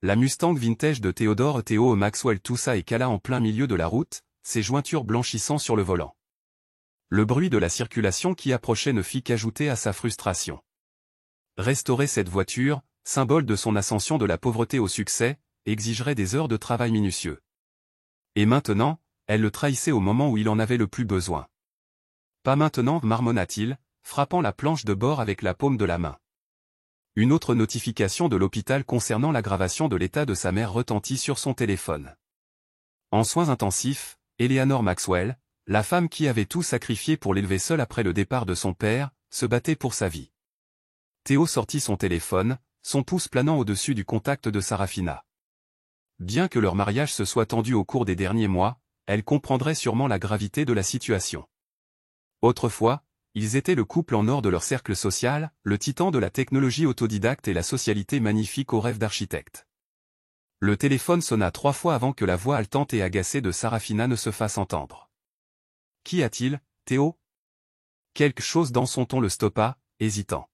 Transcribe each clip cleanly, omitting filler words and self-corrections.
La Mustang vintage de Theodore Theo Maxwell toussa et cala en plein milieu de la route, ses jointures blanchissant sur le volant. Le bruit de la circulation qui approchait ne fit qu'ajouter à sa frustration. Restaurer cette voiture, symbole de son ascension de la pauvreté au succès, exigerait des heures de travail minutieux. Et maintenant, elle le trahissait au moment où il en avait le plus besoin. Pas maintenant, marmonna-t-il, frappant la planche de bord avec la paume de la main. Une autre notification de l'hôpital concernant l'aggravation de l'état de sa mère retentit sur son téléphone. En soins intensifs, Eleanor Maxwell, la femme qui avait tout sacrifié pour l'élever seule après le départ de son père, se battait pour sa vie. Theo sortit son téléphone, son pouce planant au-dessus du contact de Sarafina. Bien que leur mariage se soit tendu au cours des derniers mois, elle comprendrait sûrement la gravité de la situation. Autrefois, ils étaient le couple en or de leur cercle social, le titan de la technologie autodidacte et la socialité magnifique aux rêves d'architecte. Le téléphone sonna 3 fois avant que la voix haletante et agacée de Sarafina ne se fasse entendre. « Qu'y a-t-il, Théo » Quelque chose dans son ton le stoppa, hésitant.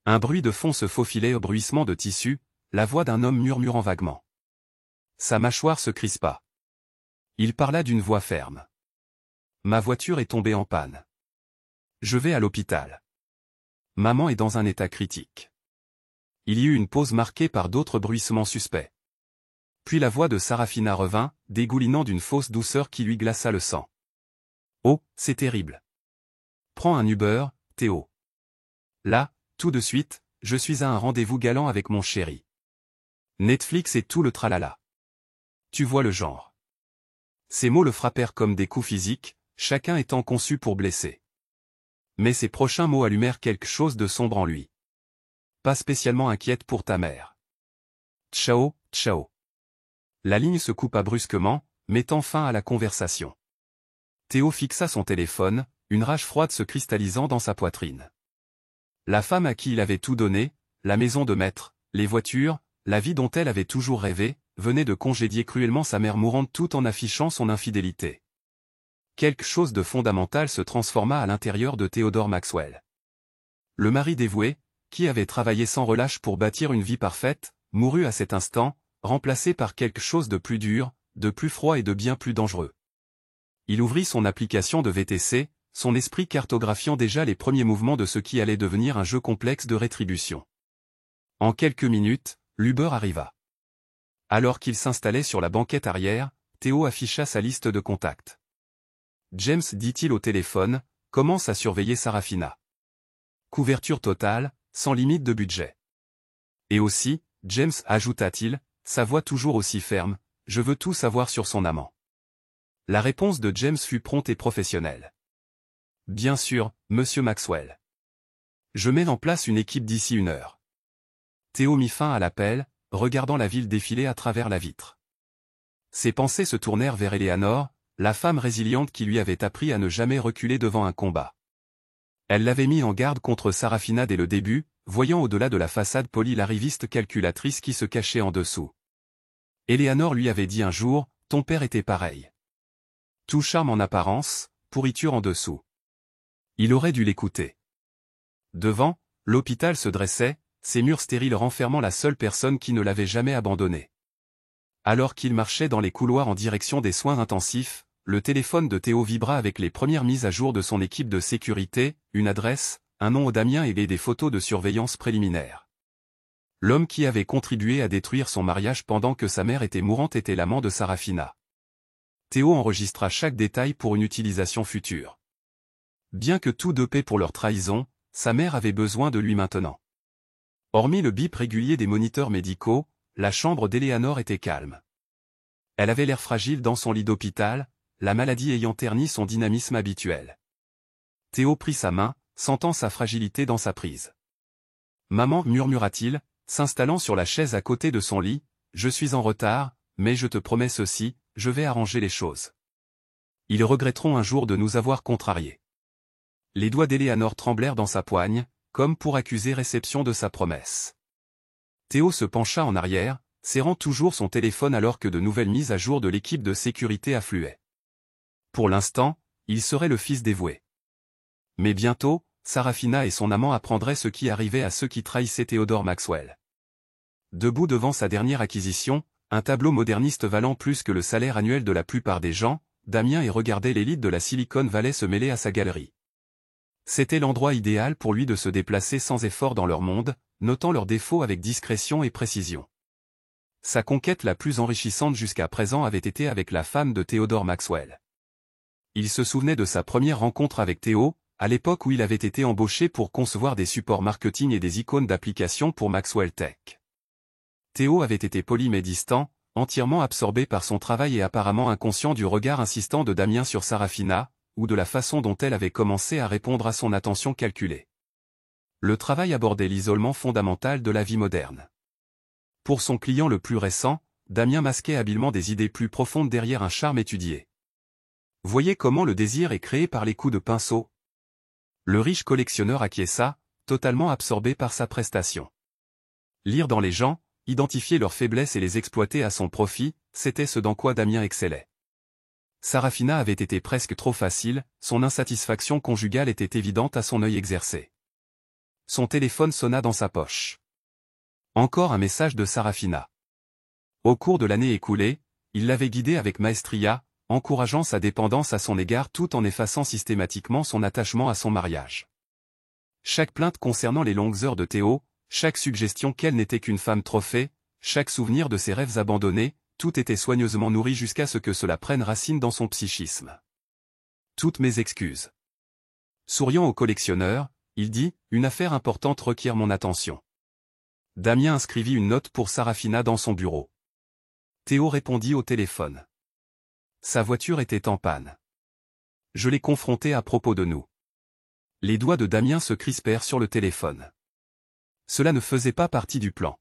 Un bruit de fond se faufilait au bruissement de tissu, la voix d'un homme murmurant vaguement. Sa mâchoire se crispa. Il parla d'une voix ferme. « Ma voiture est tombée en panne. Je vais à l'hôpital. Maman est dans un état critique. » Il y eut une pause marquée par d'autres bruissements suspects. Puis la voix de Sarafina revint, dégoulinant d'une fausse douceur qui lui glaça le sang. « Oh, c'est terrible. Prends un Uber, Théo. Là, tout de suite, je suis à un rendez-vous galant avec mon chéri. Netflix et tout le tralala. Tu vois le genre. » Ces mots le frappèrent comme des coups physiques, chacun étant conçu pour blesser. Mais ces prochains mots allumèrent quelque chose de sombre en lui. « Pas spécialement inquiète pour ta mère. Ciao, ciao. » La ligne se coupa brusquement, mettant fin à la conversation. Théo fixa son téléphone, une rage froide se cristallisant dans sa poitrine. La femme à qui il avait tout donné, la maison de maître, les voitures, la vie dont elle avait toujours rêvé, venait de congédier cruellement sa mère mourante tout en affichant son infidélité. Quelque chose de fondamental se transforma à l'intérieur de Theodore Maxwell. Le mari dévoué, qui avait travaillé sans relâche pour bâtir une vie parfaite, mourut à cet instant, remplacé par quelque chose de plus dur, de plus froid et de bien plus dangereux. Il ouvrit son application de VTC, son esprit cartographiant déjà les premiers mouvements de ce qui allait devenir un jeu complexe de rétribution. En quelques minutes, l'Uber arriva. Alors qu'il s'installait sur la banquette arrière, Théo afficha sa liste de contacts. James, dit-il au téléphone, commence à surveiller Sarafina. Couverture totale, sans limite de budget. Et aussi, James, ajouta-t-il, sa voix toujours aussi ferme, je veux tout savoir sur son amant. La réponse de James fut prompte et professionnelle. Bien sûr, monsieur Maxwell. Je mets en place une équipe d'ici 1 heure. Théo mit fin à l'appel, regardant la ville défiler à travers la vitre. Ses pensées se tournèrent vers Eleanor, la femme résiliente qui lui avait appris à ne jamais reculer devant un combat. Elle l'avait mis en garde contre Sarafina dès le début, voyant au-delà de la façade polie l'arriviste calculatrice qui se cachait en dessous. Eleanor lui avait dit un jour, ton père était pareil. Tout charme en apparence, pourriture en dessous. Il aurait dû l'écouter. Devant, l'hôpital se dressait, ses murs stériles renfermant la seule personne qui ne l'avait jamais abandonné. Alors qu'il marchait dans les couloirs en direction des soins intensifs, le téléphone de Théo vibra avec les premières mises à jour de son équipe de sécurité, une adresse, un nom au Damien et des photos de surveillance préliminaires. L'homme qui avait contribué à détruire son mariage pendant que sa mère était mourante était l'amant de Sarafina. Théo enregistra chaque détail pour une utilisation future. Bien que tout dopé pour leur trahison, sa mère avait besoin de lui maintenant. Hormis le bip régulier des moniteurs médicaux, la chambre d'Eleanor était calme. Elle avait l'air fragile dans son lit d'hôpital, la maladie ayant terni son dynamisme habituel. Théo prit sa main, sentant sa fragilité dans sa prise. « Maman, murmura-t-il, s'installant sur la chaise à côté de son lit, je suis en retard, mais je te promets ceci, je vais arranger les choses. Ils regretteront un jour de nous avoir contrariés. » Les doigts d'Eleanor tremblèrent dans sa poigne, comme pour accuser réception de sa promesse. Théo se pencha en arrière, serrant toujours son téléphone alors que de nouvelles mises à jour de l'équipe de sécurité affluaient. Pour l'instant, il serait le fils dévoué. Mais bientôt, Sarafina et son amant apprendraient ce qui arrivait à ceux qui trahissaient Theodore Maxwell. Debout devant sa dernière acquisition, un tableau moderniste valant plus que le salaire annuel de la plupart des gens, Damien y regardait l'élite de la Silicon Valley se mêler à sa galerie. C'était l'endroit idéal pour lui de se déplacer sans effort dans leur monde, notant leurs défauts avec discrétion et précision. Sa conquête la plus enrichissante jusqu'à présent avait été avec la femme de Theodore Maxwell. Il se souvenait de sa première rencontre avec Théo, à l'époque où il avait été embauché pour concevoir des supports marketing et des icônes d'application pour Maxwell Tech. Théo avait été poli mais distant, entièrement absorbé par son travail et apparemment inconscient du regard insistant de Damien sur Sarafina, ou de la façon dont elle avait commencé à répondre à son attention calculée. Le travail abordait l'isolement fondamental de la vie moderne. Pour son client le plus récent, Damien masquait habilement des idées plus profondes derrière un charme étudié. Voyez comment le désir est créé par les coups de pinceau. Le riche collectionneur acquiesça, totalement absorbé par sa prestation. Lire dans les gens, identifier leurs faiblesses et les exploiter à son profit, c'était ce dans quoi Damien excellait. Sarafina avait été presque trop facile, son insatisfaction conjugale était évidente à son œil exercé. Son téléphone sonna dans sa poche. Encore un message de Sarafina. Au cours de l'année écoulée, il l'avait guidée avec maestria, encourageant sa dépendance à son égard tout en effaçant systématiquement son attachement à son mariage. Chaque plainte concernant les longues heures de Théo, chaque suggestion qu'elle n'était qu'une femme trophée, chaque souvenir de ses rêves abandonnés, tout était soigneusement nourri jusqu'à ce que cela prenne racine dans son psychisme. Toutes mes excuses. Souriant au collectionneur, il dit, une affaire importante requiert mon attention. Damien inscrivit une note pour Sarafina dans son bureau. Théo répondit au téléphone. Sa voiture était en panne. Je l'ai confronté à propos de nous. Les doigts de Damien se crispèrent sur le téléphone. Cela ne faisait pas partie du plan.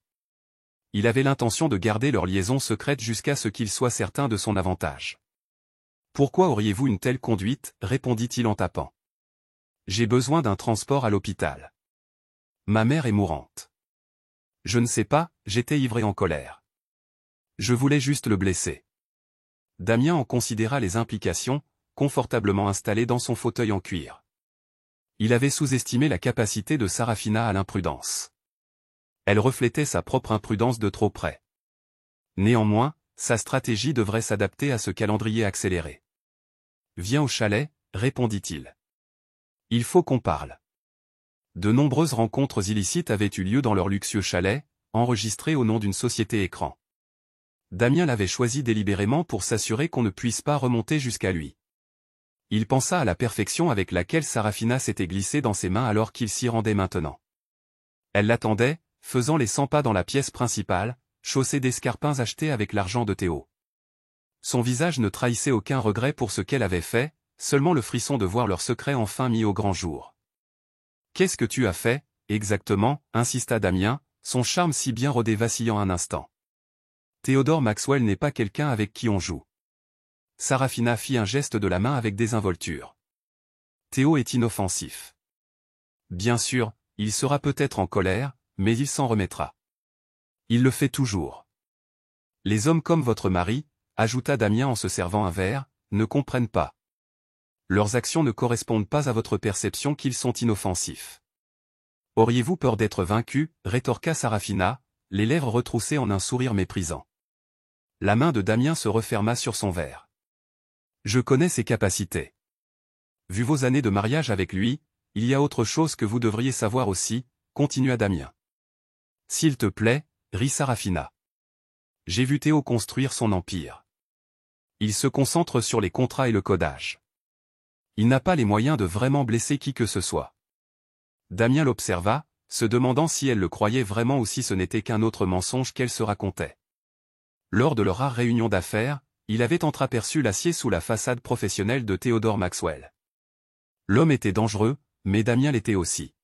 Il avait l'intention de garder leur liaison secrète jusqu'à ce qu'il soit certain de son avantage. Pourquoi auriez-vous une telle conduite, répondit-il en tapant. J'ai besoin d'un transport à l'hôpital. Ma mère est mourante. Je ne sais pas, j'étais ivre et en colère. Je voulais juste le blesser. Damien en considéra les implications, confortablement installé dans son fauteuil en cuir. Il avait sous-estimé la capacité de Sarafina à l'imprudence. Elle reflétait sa propre imprudence de trop près. Néanmoins, sa stratégie devrait s'adapter à ce calendrier accéléré. Viens au chalet, répondit-il. Il faut qu'on parle. De nombreuses rencontres illicites avaient eu lieu dans leur luxueux chalet, enregistrées au nom d'une société écran. Damien l'avait choisi délibérément pour s'assurer qu'on ne puisse pas remonter jusqu'à lui. Il pensa à la perfection avec laquelle Sarafina s'était glissée dans ses mains alors qu'il s'y rendait maintenant. Elle l'attendait, faisant les 100 pas dans la pièce principale, chaussée d'escarpins achetés avec l'argent de Théo. Son visage ne trahissait aucun regret pour ce qu'elle avait fait, seulement le frisson de voir leur secret enfin mis au grand jour. « Qu'est-ce que tu as fait, exactement » insista Damien, son charme si bien rodé vacillant un instant. Theodore Maxwell n'est pas quelqu'un avec qui on joue. Sarafina fit un geste de la main avec désinvolture. Théo est inoffensif. Bien sûr, il sera peut-être en colère, mais il s'en remettra. Il le fait toujours. Les hommes comme votre mari, ajouta Damien en se servant un verre, ne comprennent pas. Leurs actions ne correspondent pas à votre perception qu'ils sont inoffensifs. Auriez-vous peur d'être vaincu, rétorqua Sarafina, les lèvres retroussées en un sourire méprisant. La main de Damien se referma sur son verre. Je connais ses capacités. Vu vos années de mariage avec lui, il y a autre chose que vous devriez savoir aussi, continua Damien. S'il te plaît, rit Sarafina. J'ai vu Théo construire son empire. Il se concentre sur les contrats et le codage. Il n'a pas les moyens de vraiment blesser qui que ce soit. Damien l'observa, se demandant si elle le croyait vraiment ou si ce n'était qu'un autre mensonge qu'elle se racontait. Lors de leur rare réunion d'affaires, il avait entreaperçu l'acier sous la façade professionnelle de Theodore Maxwell. L'homme était dangereux, mais Damien l'était aussi.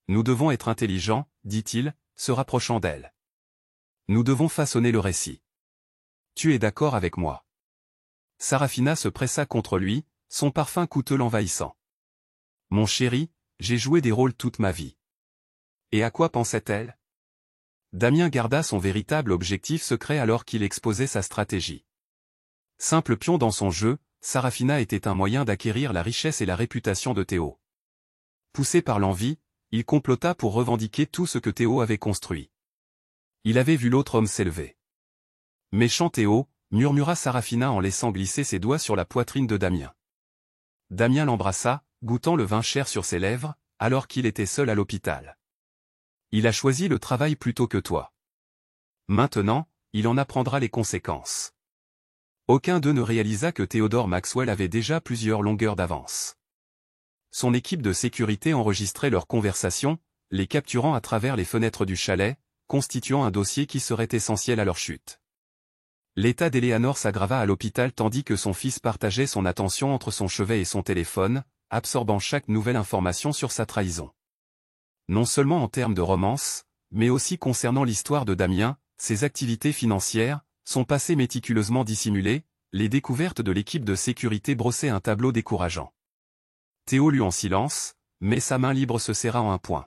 Nous devons être intelligents, dit-il, se rapprochant d'elle. Nous devons façonner le récit. Tu es d'accord avec moi? Sarafina se pressa contre lui, son parfum coûteux l'envahissant. Mon chéri, j'ai joué des rôles toute ma vie. Et à quoi pensait-elle? Damien garda son véritable objectif secret alors qu'il exposait sa stratégie. Simple pion dans son jeu, Sarafina était un moyen d'acquérir la richesse et la réputation de Théo. Poussé par l'envie, il complota pour revendiquer tout ce que Théo avait construit. Il avait vu l'autre homme s'élever. « Méchant Théo », murmura Sarafina en laissant glisser ses doigts sur la poitrine de Damien. Damien l'embrassa, goûtant le vin cher sur ses lèvres, alors qu'il était seul à l'hôpital. Il a choisi le travail plutôt que toi. Maintenant, il en apprendra les conséquences. Aucun d'eux ne réalisa que Theodore Maxwell avait déjà plusieurs longueurs d'avance. Son équipe de sécurité enregistrait leurs conversations, les capturant à travers les fenêtres du chalet, constituant un dossier qui serait essentiel à leur chute. L'état d'Eleanor s'aggrava à l'hôpital tandis que son fils partageait son attention entre son chevet et son téléphone, absorbant chaque nouvelle information sur sa trahison. Non seulement en termes de romance, mais aussi concernant l'histoire de Damien, ses activités financières, son passé méticuleusement dissimulé, les découvertes de l'équipe de sécurité brossaient un tableau décourageant. Théo lut en silence, mais sa main libre se serra en un point.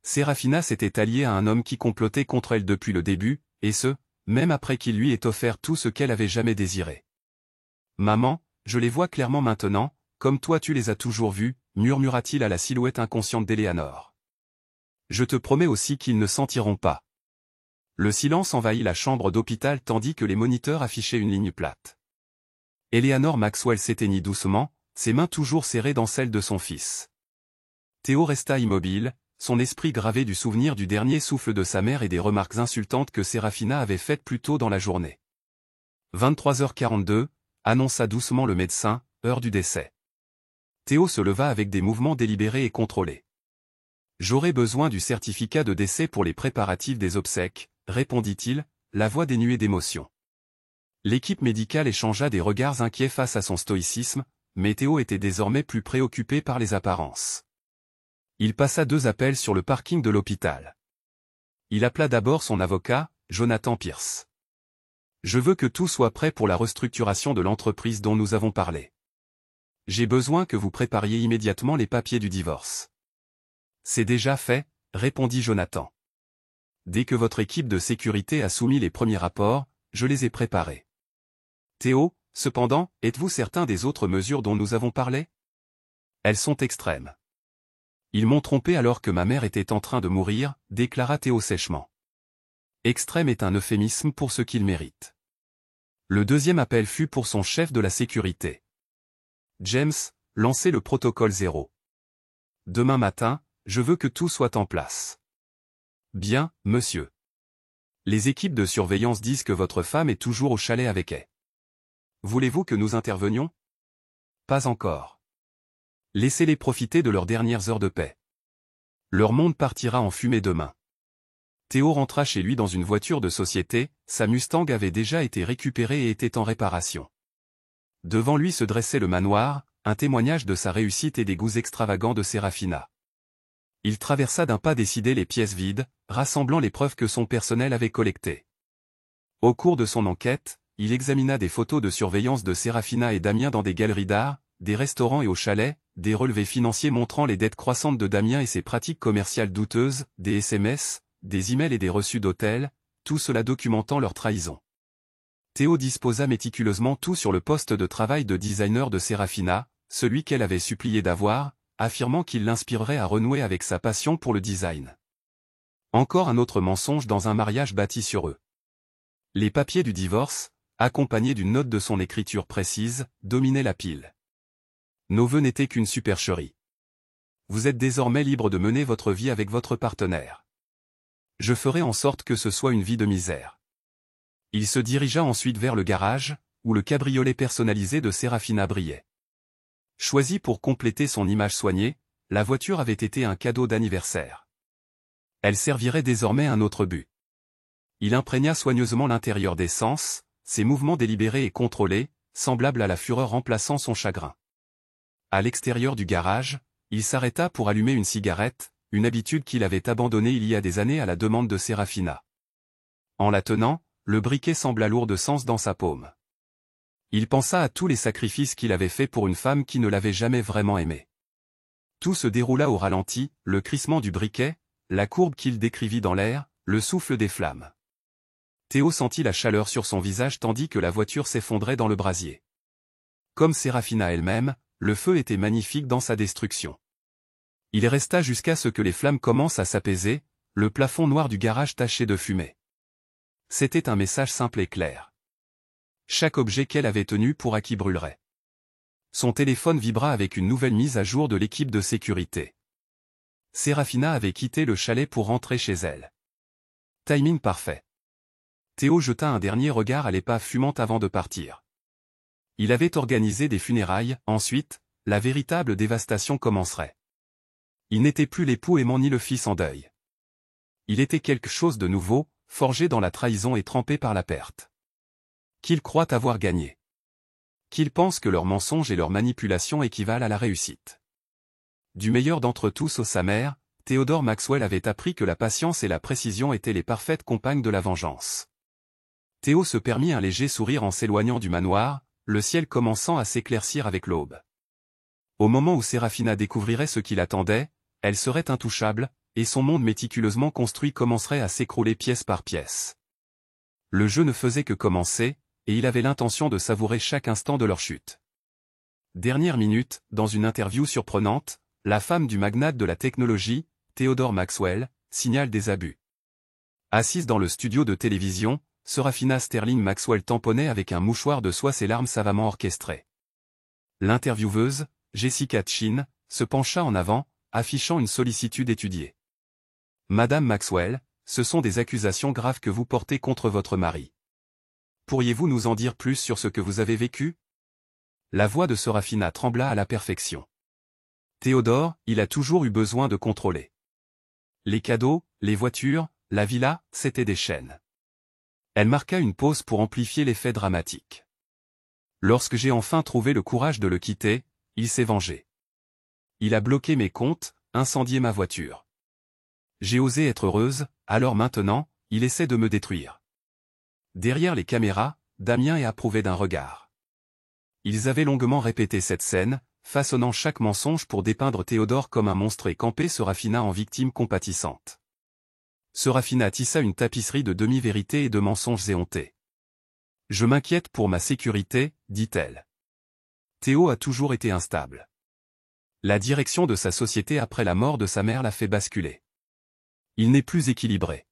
Serafina s'était alliée à un homme qui complotait contre elle depuis le début, et ce, même après qu'il lui ait offert tout ce qu'elle avait jamais désiré. « Maman, je les vois clairement maintenant, comme toi tu les as toujours vus, » murmura-t-il à la silhouette inconsciente d'Eleanor. « Je te promets aussi qu'ils ne sentiront pas. » Le silence envahit la chambre d'hôpital tandis que les moniteurs affichaient une ligne plate. Eleanor Maxwell s'éteignit doucement, ses mains toujours serrées dans celles de son fils. Théo resta immobile, son esprit gravé du souvenir du dernier souffle de sa mère et des remarques insultantes que Serafina avait faites plus tôt dans la journée. 23h42, annonça doucement le médecin, heure du décès. Théo se leva avec des mouvements délibérés et contrôlés. « J'aurai besoin du certificat de décès pour les préparatifs des obsèques, » répondit-il, la voix dénuée d'émotion. L'équipe médicale échangea des regards inquiets face à son stoïcisme, mais Théo était désormais plus préoccupé par les apparences. Il passa 2 appels sur le parking de l'hôpital. Il appela d'abord son avocat, Jonathan Pierce. « Je veux que tout soit prêt pour la restructuration de l'entreprise dont nous avons parlé. J'ai besoin que vous prépariez immédiatement les papiers du divorce. » « C'est déjà fait, » répondit Jonathan. « Dès que votre équipe de sécurité a soumis les premiers rapports, je les ai préparés. » « Théo, cependant, êtes-vous certain des autres mesures dont nous avons parlé ? Elles sont extrêmes. » « Ils m'ont trompé alors que ma mère était en train de mourir, » déclara Théo sèchement. « Extrême est un euphémisme pour ce qu'il mérite. » Le deuxième appel fut pour son chef de la sécurité. « James, lancez le protocole 0. Demain matin, je veux que tout soit en place. »« Bien, monsieur. Les équipes de surveillance disent que votre femme est toujours au chalet avec elle. Voulez-vous que nous intervenions ? Pas encore. Laissez-les profiter de leurs dernières heures de paix. Leur monde partira en fumée demain. » Théo rentra chez lui dans une voiture de société, sa Mustang avait déjà été récupérée et était en réparation. Devant lui se dressait le manoir, un témoignage de sa réussite et des goûts extravagants de Serafina. Il traversa d'un pas décidé les pièces vides, rassemblant les preuves que son personnel avait collectées. Au cours de son enquête, il examina des photos de surveillance de Serafina et Damien dans des galeries d'art, des restaurants et au chalet, des relevés financiers montrant les dettes croissantes de Damien et ses pratiques commerciales douteuses, des SMS, des emails et des reçus d'hôtel, tout cela documentant leur trahison. Théo disposa méticuleusement tout sur le poste de travail de designer de Serafina, celui qu'elle avait supplié d'avoir, affirmant qu'il l'inspirerait à renouer avec sa passion pour le design. Encore un autre mensonge dans un mariage bâti sur eux. Les papiers du divorce, accompagnés d'une note de son écriture précise, dominaient la pile. Nos vœux n'étaient qu'une supercherie. Vous êtes désormais libre de mener votre vie avec votre partenaire. Je ferai en sorte que ce soit une vie de misère. Il se dirigea ensuite vers le garage, où le cabriolet personnalisé de Serafina brillait. Choisi pour compléter son image soignée, la voiture avait été un cadeau d'anniversaire. Elle servirait désormais un autre but. Il imprégna soigneusement l'intérieur d'essence, ses mouvements délibérés et contrôlés, semblables à la fureur remplaçant son chagrin. À l'extérieur du garage, il s'arrêta pour allumer une cigarette, une habitude qu'il avait abandonnée il y a des années à la demande de Serafina. En la tenant, le briquet sembla lourd de sens dans sa paume. Il pensa à tous les sacrifices qu'il avait faits pour une femme qui ne l'avait jamais vraiment aimé. Tout se déroula au ralenti, le crissement du briquet, la courbe qu'il décrivit dans l'air, le souffle des flammes. Théo sentit la chaleur sur son visage tandis que la voiture s'effondrait dans le brasier. Comme Serafina elle-même, le feu était magnifique dans sa destruction. Il resta jusqu'à ce que les flammes commencent à s'apaiser, Le plafond noir du garage taché de fumée. C'était un message simple et clair. Chaque objet qu'elle avait tenu pour acquis brûlerait. Son téléphone vibra avec une nouvelle mise à jour de l'équipe de sécurité. Serafina avait quitté le chalet pour rentrer chez elle. Timing parfait. Théo jeta un dernier regard à l'épave fumante avant de partir. Il avait organisé des funérailles, ensuite, la véritable dévastation commencerait. Il n'était plus l'époux aimant ni le fils en deuil. Il était quelque chose de nouveau, forgé dans la trahison et trempé par la perte. Qu'ils croient avoir gagné. Qu'ils pensent que leurs mensonges et leurs manipulations équivalent à la réussite. Du meilleur d'entre tous sa mère, Theodore Maxwell avait appris que la patience et la précision étaient les parfaites compagnes de la vengeance. Théo se permit un léger sourire en s'éloignant du manoir, le ciel commençant à s'éclaircir avec l'aube. Au moment où Serafina découvrirait ce qui l'attendait, elle serait intouchable, et son monde méticuleusement construit commencerait à s'écrouler pièce par pièce. Le jeu ne faisait que commencer, et il avait l'intention de savourer chaque instant de leur chute. Dernière minute, dans une interview surprenante, la femme du magnate de la technologie, Theodore Maxwell, signale des abus. Assise dans le studio de télévision, Serafina Sterling Maxwell tamponnait avec un mouchoir de soie ses larmes savamment orchestrées. L'intervieweuse, Jessica Chin, se pencha en avant, affichant une sollicitude étudiée. Madame Maxwell, ce sont des accusations graves que vous portez contre votre mari. Pourriez-vous nous en dire plus sur ce que vous avez vécu? La voix de Serafina trembla à la perfection. Théodore, il a toujours eu besoin de contrôler. Les cadeaux, les voitures, la villa, c'étaient des chaînes. Elle marqua une pause pour amplifier l'effet dramatique. Lorsque j'ai enfin trouvé le courage de le quitter, il s'est vengé. Il a bloqué mes comptes, incendié ma voiture. J'ai osé être heureuse, alors maintenant, il essaie de me détruire. Derrière les caméras, Damien est approuvé d'un regard. Ils avaient longuement répété cette scène, façonnant chaque mensonge pour dépeindre Théodore comme un monstre et camper Serafina en victime compatissante. Serafina tissa une tapisserie de demi-vérités et de mensonges éhontés. « Je m'inquiète pour ma sécurité, dit-elle. Théo a toujours été instable. La direction de sa société après la mort de sa mère l'a fait basculer. Il n'est plus équilibré. »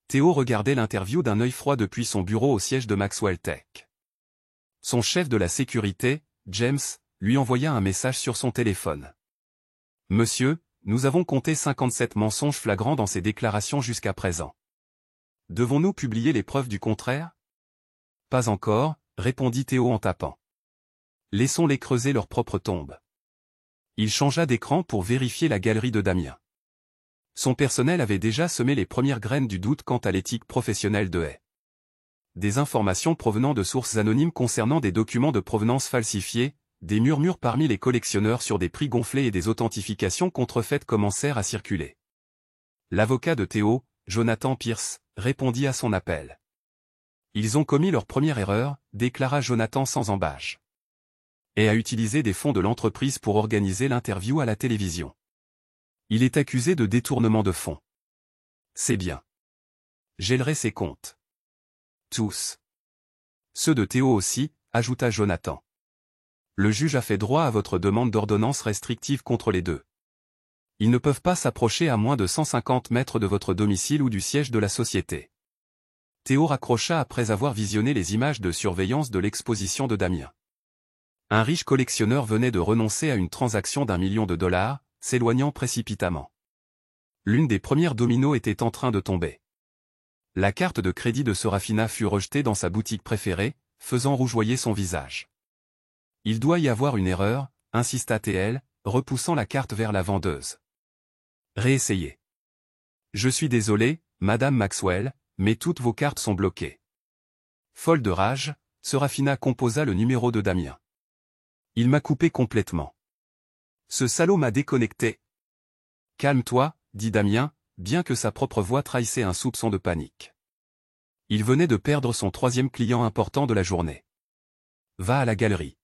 Théo regardait l'interview d'un œil froid depuis son bureau au siège de Maxwell Tech. Son chef de la sécurité, James, lui envoya un message sur son téléphone. « Monsieur, nous avons compté 57 mensonges flagrants dans ces déclarations jusqu'à présent. Devons-nous publier les preuves du contraire? » Pas encore, répondit Théo en tapant. Laissons-les creuser leur propre tombe. Il changea d'écran pour vérifier la galerie de Damien. Son personnel avait déjà semé les premières graines du doute quant à l'éthique professionnelle de Hay. Des informations provenant de sources anonymes concernant des documents de provenance falsifiés, des murmures parmi les collectionneurs sur des prix gonflés et des authentifications contrefaites commencèrent à circuler. L'avocat de Théo, Jonathan Pierce, répondit à son appel. Ils ont commis leur première erreur, déclara Jonathan sans embâche. Et a utilisé des fonds de l'entreprise pour organiser l'interview à la télévision. Il est accusé de détournement de fonds. C'est bien. Gèlerai ses comptes. Tous. Ceux de Théo aussi, ajouta Jonathan. Le juge a fait droit à votre demande d'ordonnance restrictive contre les deux. Ils ne peuvent pas s'approcher à moins de 150 mètres de votre domicile ou du siège de la société. Théo raccrocha après avoir visionné les images de surveillance de l'exposition de Damien. Un riche collectionneur venait de renoncer à une transaction d'1 million de dollars, s'éloignant précipitamment. L'une des premières dominos était en train de tomber. La carte de crédit de Serafina fut rejetée dans sa boutique préférée, faisant rougeoyer son visage. Il doit y avoir une erreur, insista TL, repoussant la carte vers la vendeuse. Réessayez. Je suis désolé, Madame Maxwell, mais toutes vos cartes sont bloquées. Folle de rage, Serafina composa le numéro de Damien. Il m'a coupé complètement. Ce salaud m'a déconnecté. Calme-toi, dit Damien, bien que sa propre voix trahissait un soupçon de panique. Il venait de perdre son 3e client important de la journée. Va à la galerie.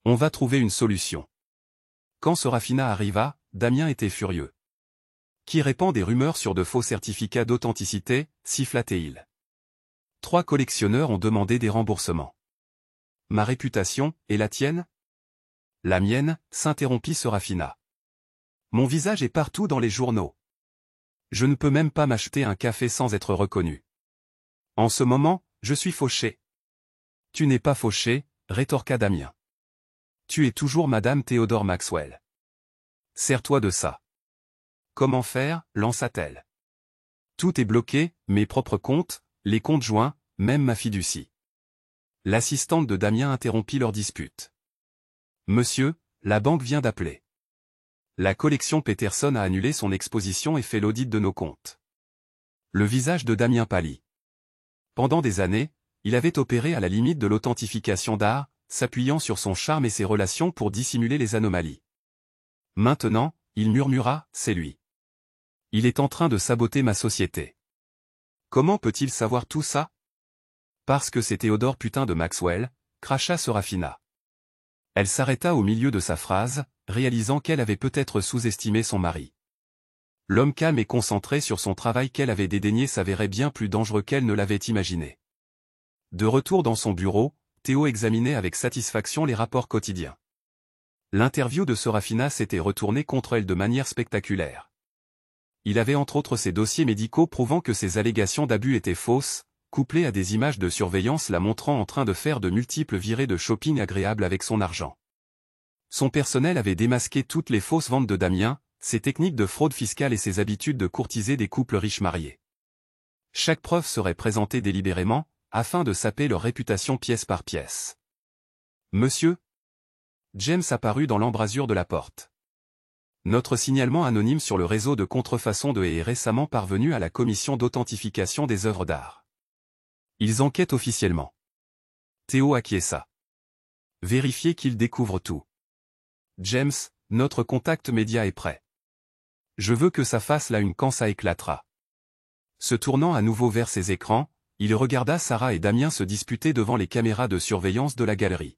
On va trouver une solution. Quand Serafina arriva, Damien était furieux. Qui répand des rumeurs sur de faux certificats d'authenticité, siffla-t-il. 3 collectionneurs ont demandé des remboursements. Ma réputation, et la tienne? La mienne, s'interrompit Serafina. Mon visage est partout dans les journaux. Je ne peux même pas m'acheter un café sans être reconnu. En ce moment, je suis fauché. Tu n'es pas fauché, rétorqua Damien. Tu es toujours Madame Théodore Maxwell. Sers-toi de ça. Comment faire, lança-t-elle. Tout est bloqué, mes propres comptes, les comptes joints, même ma fiducie. L'assistante de Damien interrompit leur dispute. Monsieur, la banque vient d'appeler. La collection Peterson a annulé son exposition et fait l'audit de nos comptes. Le visage de Damien pâlit. Pendant des années, il avait opéré à la limite de l'authentification d'art, s'appuyant sur son charme et ses relations pour dissimuler les anomalies. Maintenant, il murmura, c'est lui. Il est en train de saboter ma société. Comment peut-il savoir tout ça? Parce que c'est Théodore putain de Maxwell, cracha Serafina. Elle s'arrêta au milieu de sa phrase, réalisant qu'elle avait peut-être sous-estimé son mari. L'homme calme et concentré sur son travail qu'elle avait dédaigné s'avérait bien plus dangereux qu'elle ne l'avait imaginé. De retour dans son bureau, Théo examinait avec satisfaction les rapports quotidiens. L'interview de Serafina s'était retournée contre elle de manière spectaculaire. Il avait entre autres ses dossiers médicaux prouvant que ses allégations d'abus étaient fausses, couplées à des images de surveillance la montrant en train de faire de multiples virées de shopping agréables avec son argent. Son personnel avait démasqué toutes les fausses ventes de Damien, ses techniques de fraude fiscale et ses habitudes de courtiser des couples riches mariés. Chaque preuve serait présentée délibérément, afin de saper leur réputation pièce par pièce. Monsieur? James apparut dans l'embrasure de la porte. Notre signalement anonyme sur le réseau de contrefaçon de est récemment parvenu à la commission d'authentification des œuvres d'art. Ils enquêtent officiellement. Théo acquiesça. Vérifiez qu'ils découvrent tout. James, notre contact média est prêt. Je veux que ça fasse là une quand ça éclatera. Se tournant à nouveau vers ses écrans, il regarda Sarah et Damien se disputer devant les caméras de surveillance de la galerie.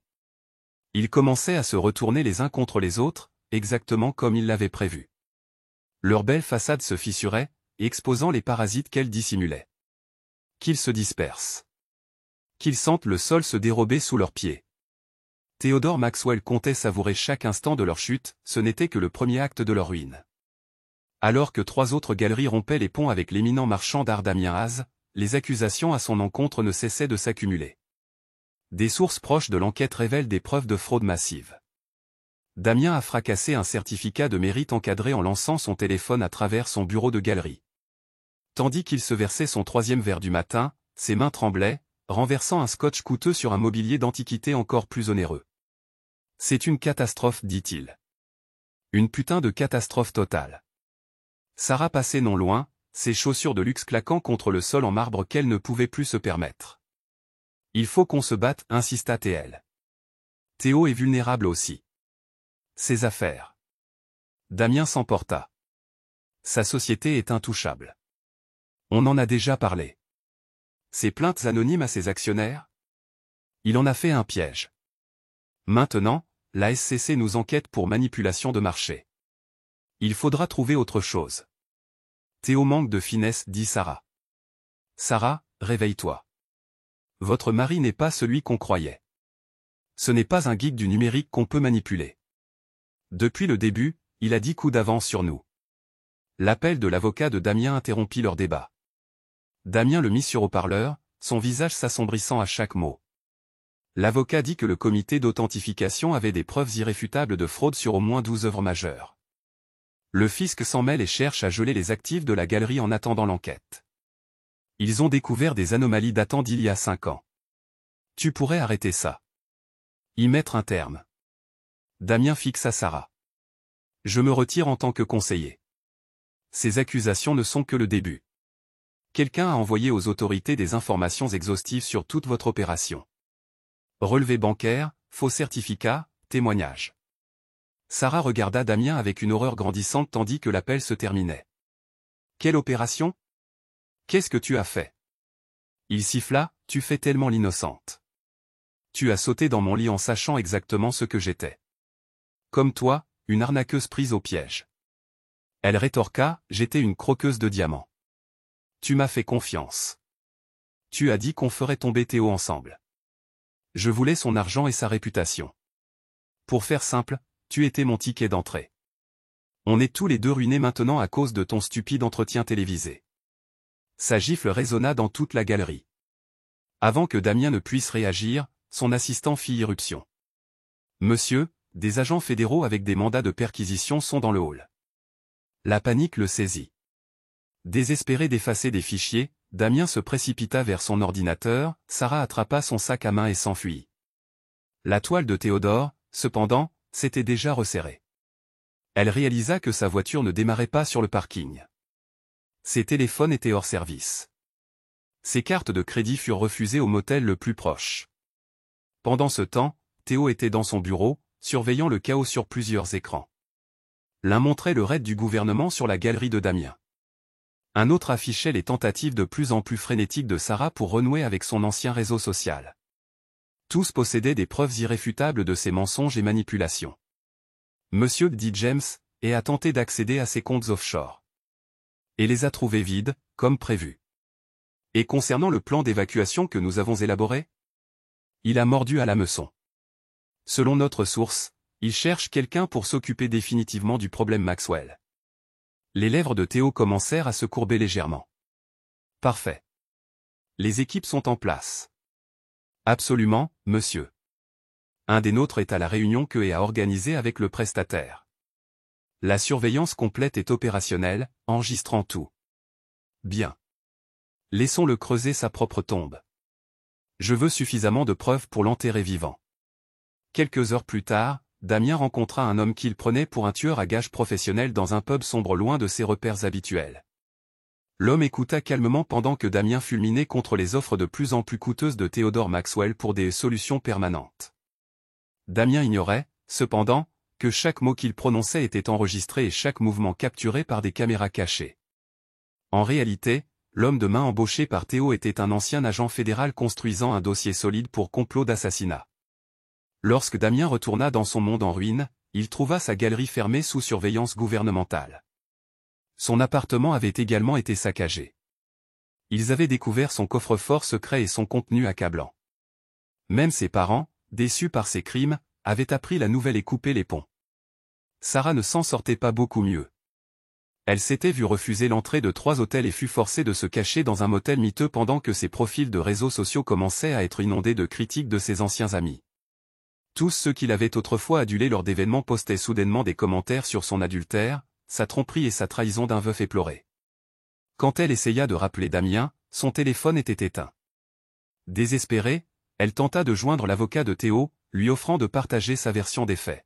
Ils commençaient à se retourner les uns contre les autres, exactement comme ils l'avaient prévu. Leur belle façade se fissurait, exposant les parasites qu'elle dissimulait. Qu'ils se dispersent. Qu'ils sentent le sol se dérober sous leurs pieds. Théodore Maxwell comptait savourer chaque instant de leur chute, ce n'était que le premier acte de leur ruine. Alors que 3 autres galeries rompaient les ponts avec l'éminent marchand d'art Damien Haas, les accusations à son encontre ne cessaient de s'accumuler. Des sources proches de l'enquête révèlent des preuves de fraude massive. Damien a fracassé un certificat de mérite encadré en lançant son téléphone à travers son bureau de galerie. Tandis qu'il se versait son 3e verre du matin, ses mains tremblaient, renversant un scotch coûteux sur un mobilier d'antiquité encore plus onéreux. C'est une catastrophe, dit-il. Une putain de catastrophe totale. Sarah passait non loin, ses chaussures de luxe claquant contre le sol en marbre qu'elle ne pouvait plus se permettre. Il faut qu'on se batte, insista TL. Théo est vulnérable aussi. Ses affaires. Damien s'emporta. Sa société est intouchable. On en a déjà parlé. Ses plaintes anonymes à ses actionnaires? Il en a fait un piège. Maintenant, la SCC nous enquête pour manipulation de marché. Il faudra trouver autre chose. Théo manque de finesse, dit Sarah. Sarah, réveille-toi. Votre mari n'est pas celui qu'on croyait. Ce n'est pas un geek du numérique qu'on peut manipuler. Depuis le début, il a 10 coups d'avance sur nous. L'appel de l'avocat de Damien interrompit leur débat. Damien le mit sur haut-parleur, son visage s'assombrissant à chaque mot. L'avocat dit que le comité d'authentification avait des preuves irréfutables de fraude sur au moins 12 œuvres majeures. Le fisc s'en mêle et cherche à geler les actifs de la galerie en attendant l'enquête. Ils ont découvert des anomalies datant d'il y a 5 ans. Tu pourrais arrêter ça. Y mettre un terme. Damien fixa Sarah. Je me retire en tant que conseiller. Ces accusations ne sont que le début. Quelqu'un a envoyé aux autorités des informations exhaustives sur toute votre opération. Relevé bancaire, faux certificat, témoignage. Sarah regarda Damien avec une horreur grandissante tandis que l'appel se terminait. Quelle opération? Qu'est-ce que tu as fait? Il siffla, tu fais tellement l'innocente. Tu as sauté dans mon lit en sachant exactement ce que j'étais. Comme toi, une arnaqueuse prise au piège. Elle rétorqua, j'étais une croqueuse de diamants. Tu m'as fait confiance. Tu as dit qu'on ferait tomber Théo ensemble. Je voulais son argent et sa réputation. Pour faire simple, tu étais mon ticket d'entrée. On est tous les deux ruinés maintenant à cause de ton stupide entretien télévisé. Sa gifle résonna dans toute la galerie. Avant que Damien ne puisse réagir, son assistant fit irruption. Monsieur, des agents fédéraux avec des mandats de perquisition sont dans le hall. La panique le saisit. Désespéré d'effacer des fichiers, Damien se précipita vers son ordinateur, Sarah attrapa son sac à main et s'enfuit. La toile de Théodore, cependant, s'était déjà resserrée. Elle réalisa que sa voiture ne démarrait pas sur le parking. Ses téléphones étaient hors service. Ses cartes de crédit furent refusées au motel le plus proche. Pendant ce temps, Théo était dans son bureau, surveillant le chaos sur plusieurs écrans. L'un montrait le raid du gouvernement sur la galerie de Damien. Un autre affichait les tentatives de plus en plus frénétiques de Sarah pour renouer avec son ancien réseau social. Tous possédaient des preuves irréfutables de ses mensonges et manipulations. Monsieur, dit James, a tenté d'accéder à ses comptes offshore. Et les a trouvés vides, comme prévu. Et concernant le plan d'évacuation que nous avons élaboré? Il a mordu à l'hameçon. Selon notre source, il cherche quelqu'un pour s'occuper définitivement du problème Maxwell. Les lèvres de Théo commencèrent à se courber légèrement. Parfait. Les équipes sont en place. Absolument, monsieur. Un des nôtres est à la réunion que a organisée avec le prestataire. La surveillance complète est opérationnelle, enregistrant tout. Bien. Laissons-le creuser sa propre tombe. Je veux suffisamment de preuves pour l'enterrer vivant. Quelques heures plus tard, Damien rencontra un homme qu'il prenait pour un tueur à gages professionnel dans un pub sombre loin de ses repères habituels. L'homme écouta calmement pendant que Damien fulminait contre les offres de plus en plus coûteuses de Théodore Maxwell pour des solutions permanentes. Damien ignorait, cependant, que chaque mot qu'il prononçait était enregistré et chaque mouvement capturé par des caméras cachées. En réalité, l'homme de main embauché par Théo était un ancien agent fédéral construisant un dossier solide pour complot d'assassinat. Lorsque Damien retourna dans son monde en ruine, il trouva sa galerie fermée sous surveillance gouvernementale. Son appartement avait également été saccagé. Ils avaient découvert son coffre-fort secret et son contenu accablant. Même ses parents, déçus par ses crimes, avaient appris la nouvelle et coupé les ponts. Sarah ne s'en sortait pas beaucoup mieux. Elle s'était vue refuser l'entrée de 3 hôtels et fut forcée de se cacher dans un motel miteux pendant que ses profils de réseaux sociaux commençaient à être inondés de critiques de ses anciens amis. Tous ceux qui l'avaient autrefois adulé lors d'événements postaient soudainement des commentaires sur son adultère, sa tromperie et sa trahison d'un veuf éploré. Quand elle essaya de rappeler Damien, son téléphone était éteint. Désespérée, elle tenta de joindre l'avocat de Théo, lui offrant de partager sa version des faits.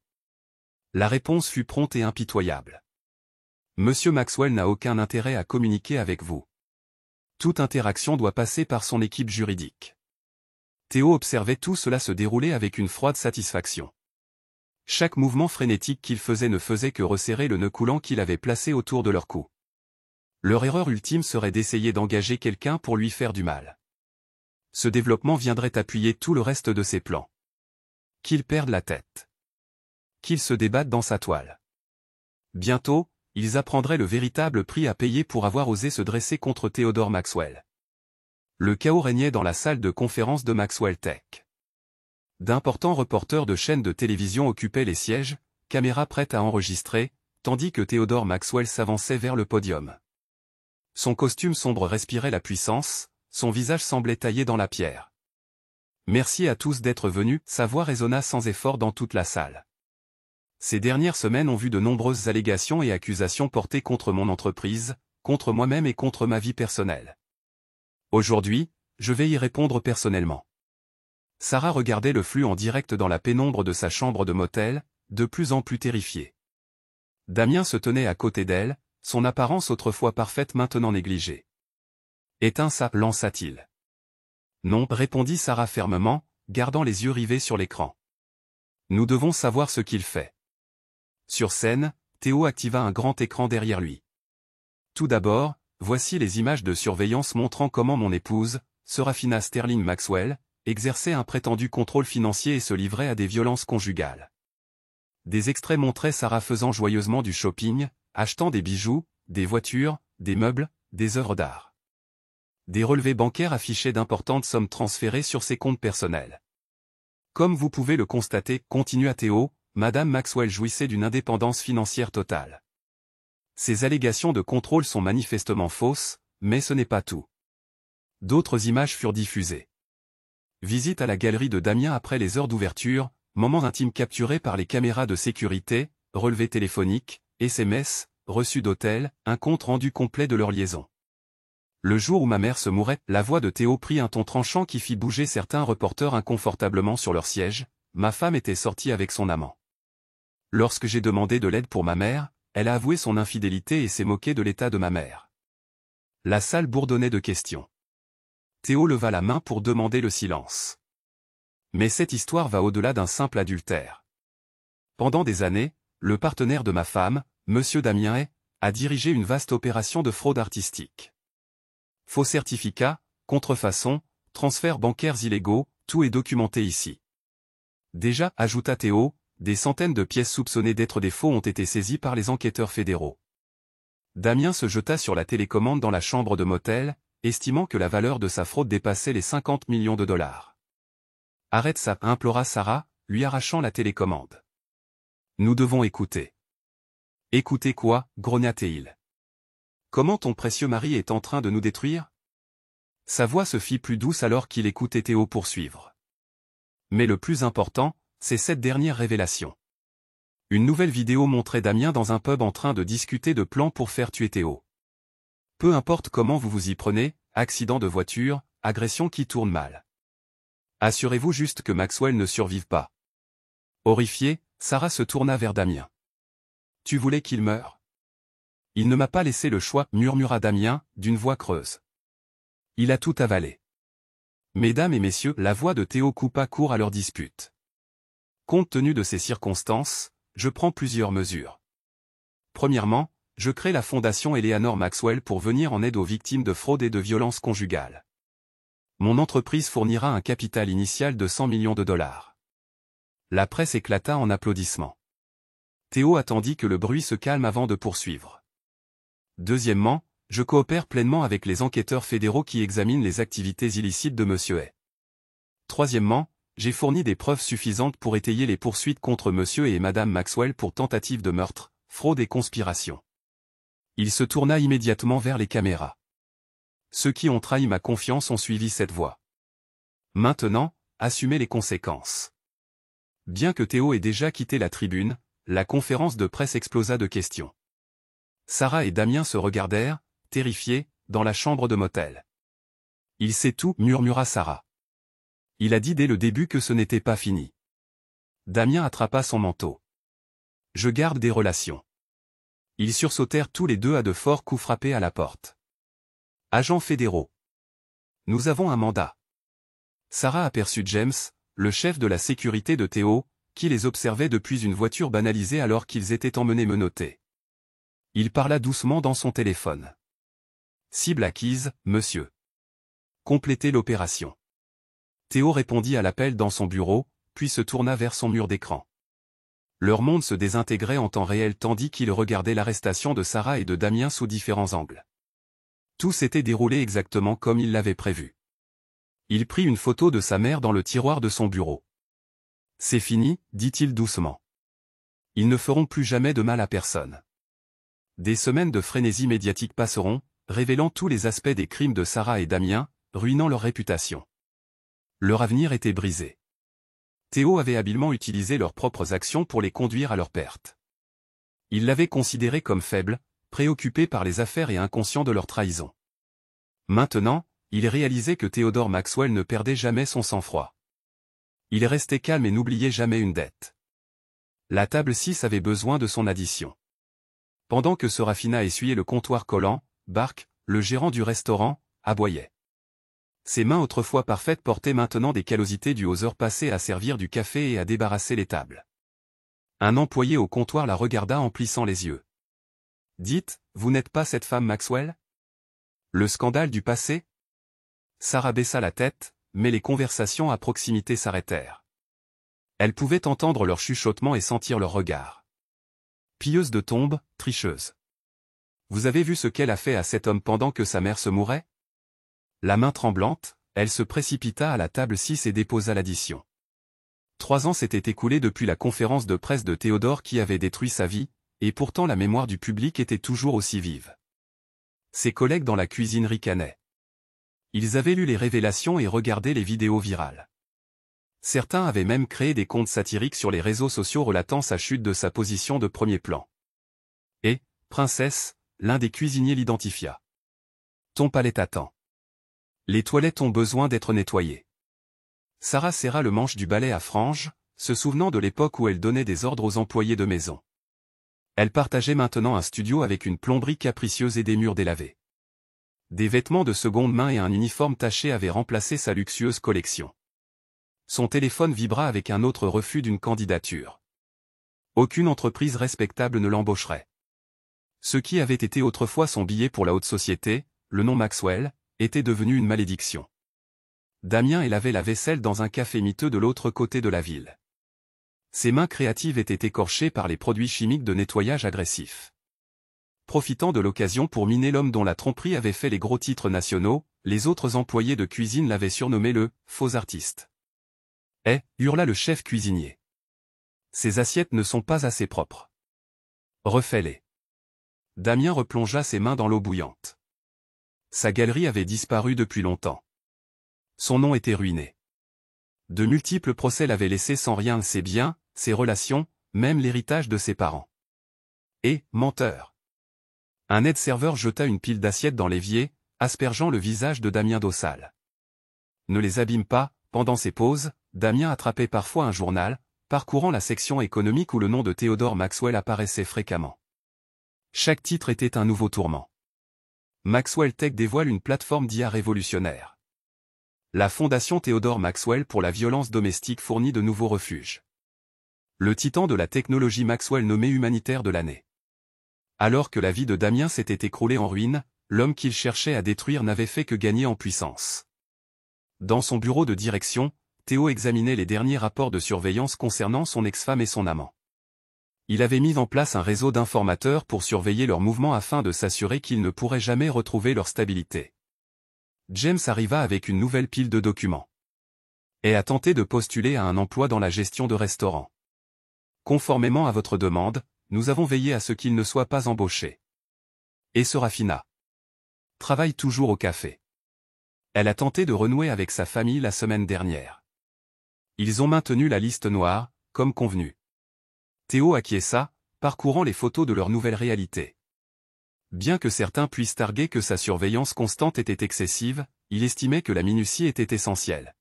La réponse fut prompte et impitoyable. Monsieur Maxwell n'a aucun intérêt à communiquer avec vous. Toute interaction doit passer par son équipe juridique. Théo observait tout cela se dérouler avec une froide satisfaction. Chaque mouvement frénétique qu'il faisait ne faisait que resserrer le nœud coulant qu'il avait placé autour de leur cou. Leur erreur ultime serait d'essayer d'engager quelqu'un pour lui faire du mal. Ce développement viendrait appuyer tout le reste de ses plans. Qu'ils perdent la tête. Qu'ils se débattent dans sa toile. Bientôt, ils apprendraient le véritable prix à payer pour avoir osé se dresser contre Théodore Maxwell. Le chaos régnait dans la salle de conférence de Maxwell Tech. D'importants reporters de chaînes de télévision occupaient les sièges, caméras prêtes à enregistrer, tandis que Théodore Maxwell s'avançait vers le podium. Son costume sombre respirait la puissance, son visage semblait taillé dans la pierre. Merci à tous d'être venus, sa voix résonna sans effort dans toute la salle. Ces dernières semaines ont vu de nombreuses allégations et accusations portées contre mon entreprise, contre moi-même et contre ma vie personnelle. Aujourd'hui, je vais y répondre personnellement. Sarah regardait le flux en direct dans la pénombre de sa chambre de motel, de plus en plus terrifiée. Damien se tenait à côté d'elle, son apparence autrefois parfaite maintenant négligée. « Éteins ça » lança-t-il. « Non » répondit Sarah fermement, gardant les yeux rivés sur l'écran. « Nous devons savoir ce qu'il fait. » Sur scène, Théo activa un grand écran derrière lui. « Tout d'abord, voici les images de surveillance montrant comment mon épouse, Serafina Sterling Maxwell, exerçait un prétendu contrôle financier et se livrait à des violences conjugales. » Des extraits montraient Sarah faisant joyeusement du shopping, achetant des bijoux, des voitures, des meubles, des œuvres d'art. Des relevés bancaires affichaient d'importantes sommes transférées sur ses comptes personnels. Comme vous pouvez le constater, continua Théo, Madame Maxwell jouissait d'une indépendance financière totale. Ces allégations de contrôle sont manifestement fausses, mais ce n'est pas tout. D'autres images furent diffusées. Visite à la galerie de Damien après les heures d'ouverture, moments intimes capturés par les caméras de sécurité, relevés téléphoniques, SMS, reçus d'hôtel, un compte rendu complet de leur liaison. Le jour où ma mère se mourait, la voix de Théo prit un ton tranchant qui fit bouger certains reporters inconfortablement sur leur siège. Ma femme était sortie avec son amant. Lorsque j'ai demandé de l'aide pour ma mère, elle a avoué son infidélité et s'est moquée de l'état de ma mère. La salle bourdonnait de questions. Théo leva la main pour demander le silence. Mais cette histoire va au-delà d'un simple adultère. Pendant des années, le partenaire de ma femme, Monsieur Damien, a dirigé une vaste opération de fraude artistique. Faux certificats, contrefaçons, transferts bancaires illégaux, tout est documenté ici. Déjà, ajouta Théo, des centaines de pièces soupçonnées d'être des faux ont été saisies par les enquêteurs fédéraux. Damien se jeta sur la télécommande dans la chambre de motel, estimant que la valeur de sa fraude dépassait les 50 millions de dollars. « Arrête ça » implora Sarah, lui arrachant la télécommande. « Nous devons écouter. »« Écoutez quoi » grogna-t-il. « Comment ton précieux mari est en train de nous détruire ?» Sa voix se fit plus douce alors qu'il écoutait Théo poursuivre. Mais le plus important, c'est cette dernière révélation. Une nouvelle vidéo montrait Damien dans un pub en train de discuter de plans pour faire tuer Théo. Peu importe comment vous vous y prenez, accident de voiture, agression qui tourne mal. Assurez-vous juste que Maxwell ne survive pas. Horrifiée, Sarah se tourna vers Damien. « Tu voulais qu'il meure ?» « Il ne m'a pas laissé le choix, » murmura Damien, d'une voix creuse. « Il a tout avalé. » Mesdames et messieurs, la voix de Théo coupa court à leur dispute. Compte tenu de ces circonstances, je prends plusieurs mesures. Premièrement, je crée la fondation Eleanor Maxwell pour venir en aide aux victimes de fraude et de violences conjugales. Mon entreprise fournira un capital initial de 100 millions de dollars. La presse éclata en applaudissements. Théo attendit que le bruit se calme avant de poursuivre. Deuxièmement, je coopère pleinement avec les enquêteurs fédéraux qui examinent les activités illicites de Monsieur Hay. Troisièmement, j'ai fourni des preuves suffisantes pour étayer les poursuites contre Monsieur et Madame Maxwell pour tentative de meurtre, fraude et conspiration. Il se tourna immédiatement vers les caméras. Ceux qui ont trahi ma confiance ont suivi cette voie. Maintenant, assumez les conséquences. Bien que Théo ait déjà quitté la tribune, la conférence de presse explosa de questions. Sarah et Damien se regardèrent, terrifiés, dans la chambre de motel. « Il sait tout » murmura Sarah. Il a dit dès le début que ce n'était pas fini. Damien attrapa son manteau. « Je garde des relations. » Ils sursautèrent tous les deux à de forts coups frappés à la porte. « Agents fédéraux. Nous avons un mandat. » Sarah aperçut James, le chef de la sécurité de Théo, qui les observait depuis une voiture banalisée alors qu'ils étaient emmenés menottés. Il parla doucement dans son téléphone. « Cible acquise, monsieur. Complétez l'opération. » Théo répondit à l'appel dans son bureau, puis se tourna vers son mur d'écran. Leur monde se désintégrait en temps réel tandis qu'il regardait l'arrestation de Sarah et de Damien sous différents angles. Tout s'était déroulé exactement comme il l'avait prévu. Il prit une photo de sa mère dans le tiroir de son bureau. « C'est fini » dit-il doucement. « Ils ne feront plus jamais de mal à personne. » Des semaines de frénésie médiatique passeront, révélant tous les aspects des crimes de Sarah et Damien, ruinant leur réputation. Leur avenir était brisé. Théo avait habilement utilisé leurs propres actions pour les conduire à leur perte. Il l'avait considéré comme faible, préoccupé par les affaires et inconscient de leur trahison. Maintenant, il réalisait que Theodore Maxwell ne perdait jamais son sang-froid. Il restait calme et n'oubliait jamais une dette. La table 6 avait besoin de son addition. Pendant que Serafina essuyait le comptoir collant, Bark, le gérant du restaurant, aboyait. Ses mains autrefois parfaites portaient maintenant des callosités dues aux heures passées à servir du café et à débarrasser les tables. Un employé au comptoir la regarda en plissant les yeux. « Dites, vous n'êtes pas cette femme Maxwell ? Le scandale du passé ?» Sarah baissa la tête, mais les conversations à proximité s'arrêtèrent. Elle pouvait entendre leurs chuchotements et sentir leurs regards. Pilleuse de tombes, tricheuse. Vous avez vu ce qu'elle a fait à cet homme pendant que sa mère se mourait ? La main tremblante, elle se précipita à la table 6 et déposa l'addition. 3 ans s'étaient écoulés depuis la conférence de presse de Théodore qui avait détruit sa vie, et pourtant la mémoire du public était toujours aussi vive. Ses collègues dans la cuisine ricanaient. Ils avaient lu les révélations et regardé les vidéos virales. Certains avaient même créé des comptes satiriques sur les réseaux sociaux relatant sa chute de sa position de premier plan. Et, princesse, l'un des cuisiniers l'identifia. Ton palais t'attend. Les toilettes ont besoin d'être nettoyées. Sarah serra le manche du balai à franges, se souvenant de l'époque où elle donnait des ordres aux employés de maison. Elle partageait maintenant un studio avec une plomberie capricieuse et des murs délavés. Des vêtements de seconde main et un uniforme taché avaient remplacé sa luxueuse collection. Son téléphone vibra avec un autre refus d'une candidature. Aucune entreprise respectable ne l'embaucherait. Ce qui avait été autrefois son billet pour la haute société, le nom Maxwell, était devenu une malédiction. Damien lavait la vaisselle dans un café miteux de l'autre côté de la ville. Ses mains créatives étaient écorchées par les produits chimiques de nettoyage agressifs. Profitant de l'occasion pour miner l'homme dont la tromperie avait fait les gros titres nationaux, les autres employés de cuisine l'avaient surnommé le « faux artiste ». « Eh » hurla le chef cuisinier. « Ces assiettes ne sont pas assez propres. Refais-les. » Damien replongea ses mains dans l'eau bouillante. Sa galerie avait disparu depuis longtemps. Son nom était ruiné. De multiples procès l'avaient laissé sans rien de ses biens, ses relations, même l'héritage de ses parents. Et, menteur. Un aide-serveur jeta une pile d'assiettes dans l'évier, aspergeant le visage de Damien d'eau sale. Ne les abîme pas. Pendant ses pauses, Damien attrapait parfois un journal, parcourant la section économique où le nom de Theodore Maxwell apparaissait fréquemment. Chaque titre était un nouveau tourment. Maxwell Tech dévoile une plateforme d'IA révolutionnaire. La fondation Theodore Maxwell pour la violence domestique fournit de nouveaux refuges. Le titan de la technologie Maxwell nommé humanitaire de l'année. Alors que la vie de Damien s'était écroulée en ruine, l'homme qu'il cherchait à détruire n'avait fait que gagner en puissance. Dans son bureau de direction, Théo examinait les derniers rapports de surveillance concernant son ex-femme et son amant. Il avait mis en place un réseau d'informateurs pour surveiller leurs mouvements afin de s'assurer qu'ils ne pourraient jamais retrouver leur stabilité. James arriva avec une nouvelle pile de documents. Et a tenté de postuler à un emploi dans la gestion de restaurants. Conformément à votre demande, nous avons veillé à ce qu'il ne soit pas embauché. Et se raffina. Travaille toujours au café. Elle a tenté de renouer avec sa famille la semaine dernière. Ils ont maintenu la liste noire, comme convenu. Théo acquiesça, parcourant les photos de leur nouvelle réalité. Bien que certains puissent arguer que sa surveillance constante était excessive, il estimait que la minutie était essentielle.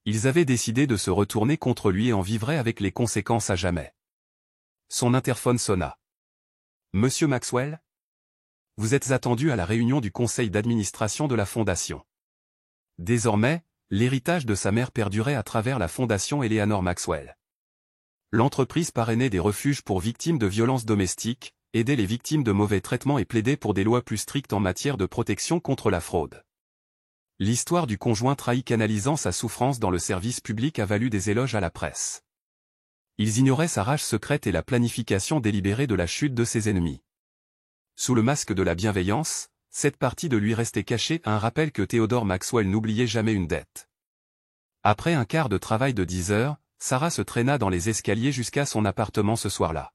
Ils avaient décidé de se retourner contre lui et en vivraient avec les conséquences à jamais. Son interphone sonna. « Monsieur Maxwell ? Vous êtes attendu à la réunion du conseil d'administration de la fondation. » Désormais, l'héritage de sa mère perdurait à travers la fondation Eleanor Maxwell. L'entreprise parrainait des refuges pour victimes de violences domestiques, aidait les victimes de mauvais traitements et plaidait pour des lois plus strictes en matière de protection contre la fraude. L'histoire du conjoint trahi canalisant sa souffrance dans le service public a valu des éloges à la presse. Ils ignoraient sa rage secrète et la planification délibérée de la chute de ses ennemis. Sous le masque de la bienveillance, cette partie de lui restait cachée à un rappel que Theodore Maxwell n'oubliait jamais une dette. Après un quart de travail de 10 heures, Sarah se traîna dans les escaliers jusqu'à son appartement ce soir-là.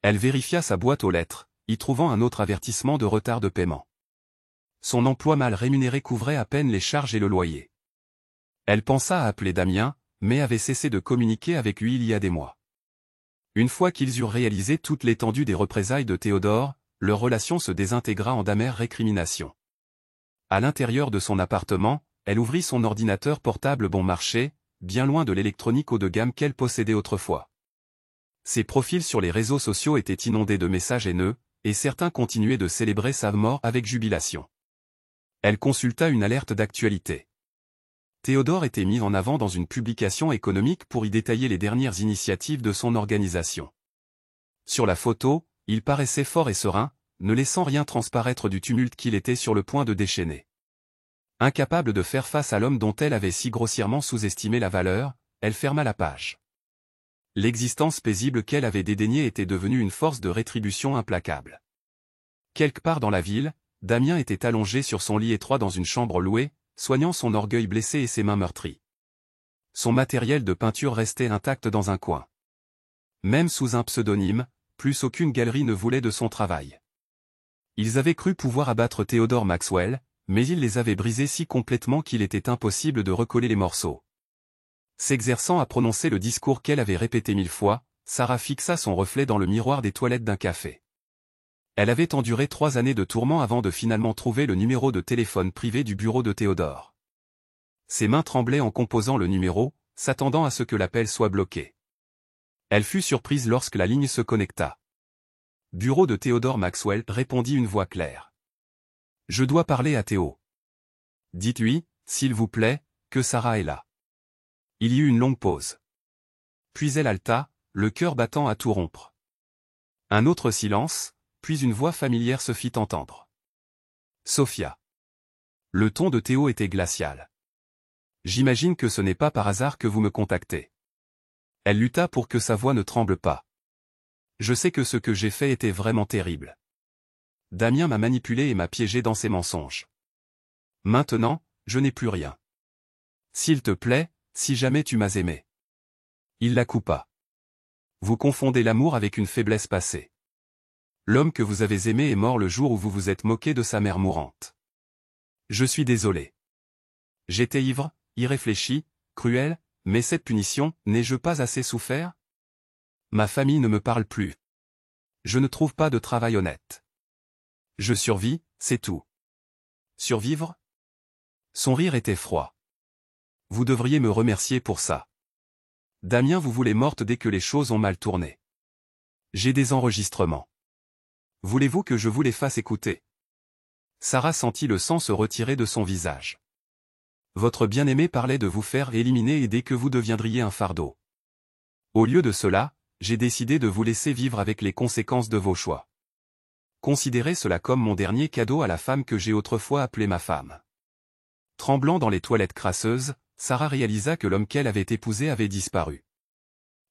Elle vérifia sa boîte aux lettres, y trouvant un autre avertissement de retard de paiement. Son emploi mal rémunéré couvrait à peine les charges et le loyer. Elle pensa à appeler Damien, mais avait cessé de communiquer avec lui il y a des mois. Une fois qu'ils eurent réalisé toute l'étendue des représailles de Théodore, leur relation se désintégra en d'amères récriminations. À l'intérieur de son appartement, elle ouvrit son ordinateur portable bon marché, bien loin de l'électronique haut de gamme qu'elle possédait autrefois. Ses profils sur les réseaux sociaux étaient inondés de messages haineux, et certains continuaient de célébrer sa mort avec jubilation. Elle consulta une alerte d'actualité. Théodore était mis en avant dans une publication économique pour y détailler les dernières initiatives de son organisation. Sur la photo, il paraissait fort et serein, ne laissant rien transparaître du tumulte qu'il était sur le point de déchaîner. Incapable de faire face à l'homme dont elle avait si grossièrement sous-estimé la valeur, elle ferma la page. L'existence paisible qu'elle avait dédaignée était devenue une force de rétribution implacable. Quelque part dans la ville, Damien était allongé sur son lit étroit dans une chambre louée, soignant son orgueil blessé et ses mains meurtries. Son matériel de peinture restait intact dans un coin. Même sous un pseudonyme, plus aucune galerie ne voulait de son travail. Ils avaient cru pouvoir abattre Theodore Maxwell, mais ils les avaient brisés si complètement qu'il était impossible de recoller les morceaux. S'exerçant à prononcer le discours qu'elle avait répété 1000 fois, Sarah fixa son reflet dans le miroir des toilettes d'un café. Elle avait enduré 3 années de tourments avant de finalement trouver le numéro de téléphone privé du bureau de Theodore. Ses mains tremblaient en composant le numéro, s'attendant à ce que l'appel soit bloqué. Elle fut surprise lorsque la ligne se connecta. Bureau de Theodore Maxwell, répondit une voix claire. Je dois parler à Théo. Dites-lui, s'il vous plaît, que Sarah est là. Il y eut une longue pause. Puis elle haleta, le cœur battant à tout rompre. Un autre silence, puis une voix familière se fit entendre. Sophia. Le ton de Théo était glacial. J'imagine que ce n'est pas par hasard que vous me contactez. Elle lutta pour que sa voix ne tremble pas. Je sais que ce que j'ai fait était vraiment terrible. Damien m'a manipulé et m'a piégé dans ses mensonges. Maintenant, je n'ai plus rien. S'il te plaît, si jamais tu m'as aimé. Il la coupa. Vous confondez l'amour avec une faiblesse passée. L'homme que vous avez aimé est mort le jour où vous vous êtes moqué de sa mère mourante. Je suis désolé. J'étais ivre, irréfléchi, cruel, mais cette punition, n'ai-je pas assez souffert? Ma famille ne me parle plus. Je ne trouve pas de travail honnête. Je survis, c'est tout. Survivre? Son rire était froid. Vous devriez me remercier pour ça. Damien vous voulez morte dès que les choses ont mal tourné. J'ai des enregistrements. Voulez-vous que je vous les fasse écouter? Sarah sentit le sang se retirer de son visage. Votre bien-aimé parlait de vous faire éliminer et dès que vous deviendriez un fardeau. Au lieu de cela, j'ai décidé de vous laisser vivre avec les conséquences de vos choix. Considérez cela comme mon dernier cadeau à la femme que j'ai autrefois appelée ma femme. Tremblant dans les toilettes crasseuses, Sarah réalisa que l'homme qu'elle avait épousé avait disparu.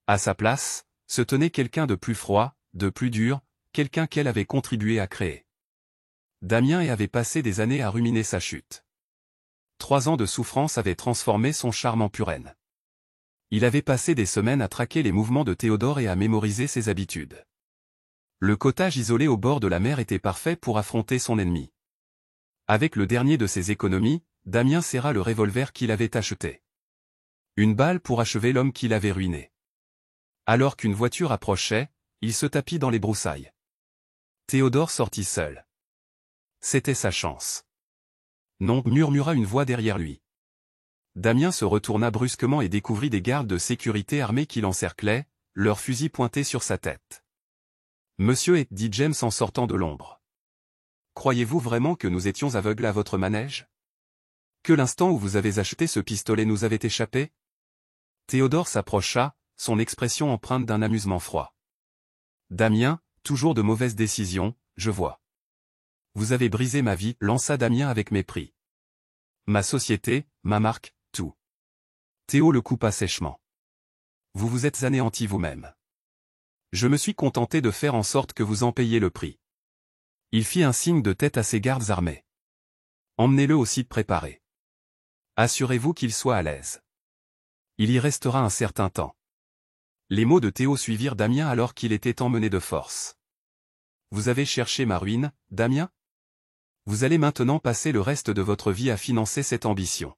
À sa place, se tenait quelqu'un de plus froid, de plus dur, quelqu'un qu'elle avait contribué à créer. Damien avait passé des années à ruminer sa chute. 3 ans de souffrance avaient transformé son charme en purène. Il avait passé des semaines à traquer les mouvements de Théodore et à mémoriser ses habitudes. Le cottage isolé au bord de la mer était parfait pour affronter son ennemi. Avec le dernier de ses économies, Damien serra le revolver qu'il avait acheté. Une balle pour achever l'homme qu'il avait ruiné. Alors qu'une voiture approchait, il se tapit dans les broussailles. Théodore sortit seul. C'était sa chance. Non, murmura une voix derrière lui. Damien se retourna brusquement et découvrit des gardes de sécurité armés qui l'encerclaient, leurs fusils pointés sur sa tête. Monsieur dit James en sortant de l'ombre. Croyez-vous vraiment que nous étions aveugles à votre manège? Que l'instant où vous avez acheté ce pistolet nous avait échappé? Théodore s'approcha, son expression empreinte d'un amusement froid. Damien, toujours de mauvaises décisions, je vois. Vous avez brisé ma vie, lança Damien avec mépris. Ma société, ma marque, tout. Théo le coupa sèchement. Vous vous êtes anéanti vous-même. Je me suis contenté de faire en sorte que vous en payiez le prix. Il fit un signe de tête à ses gardes armés. Emmenez-le au site préparé. Assurez-vous qu'il soit à l'aise. Il y restera un certain temps. Les mots de Théo suivirent Damien alors qu'il était emmené de force. Vous avez cherché ma ruine, Damien? Vous allez maintenant passer le reste de votre vie à financer cette ambition.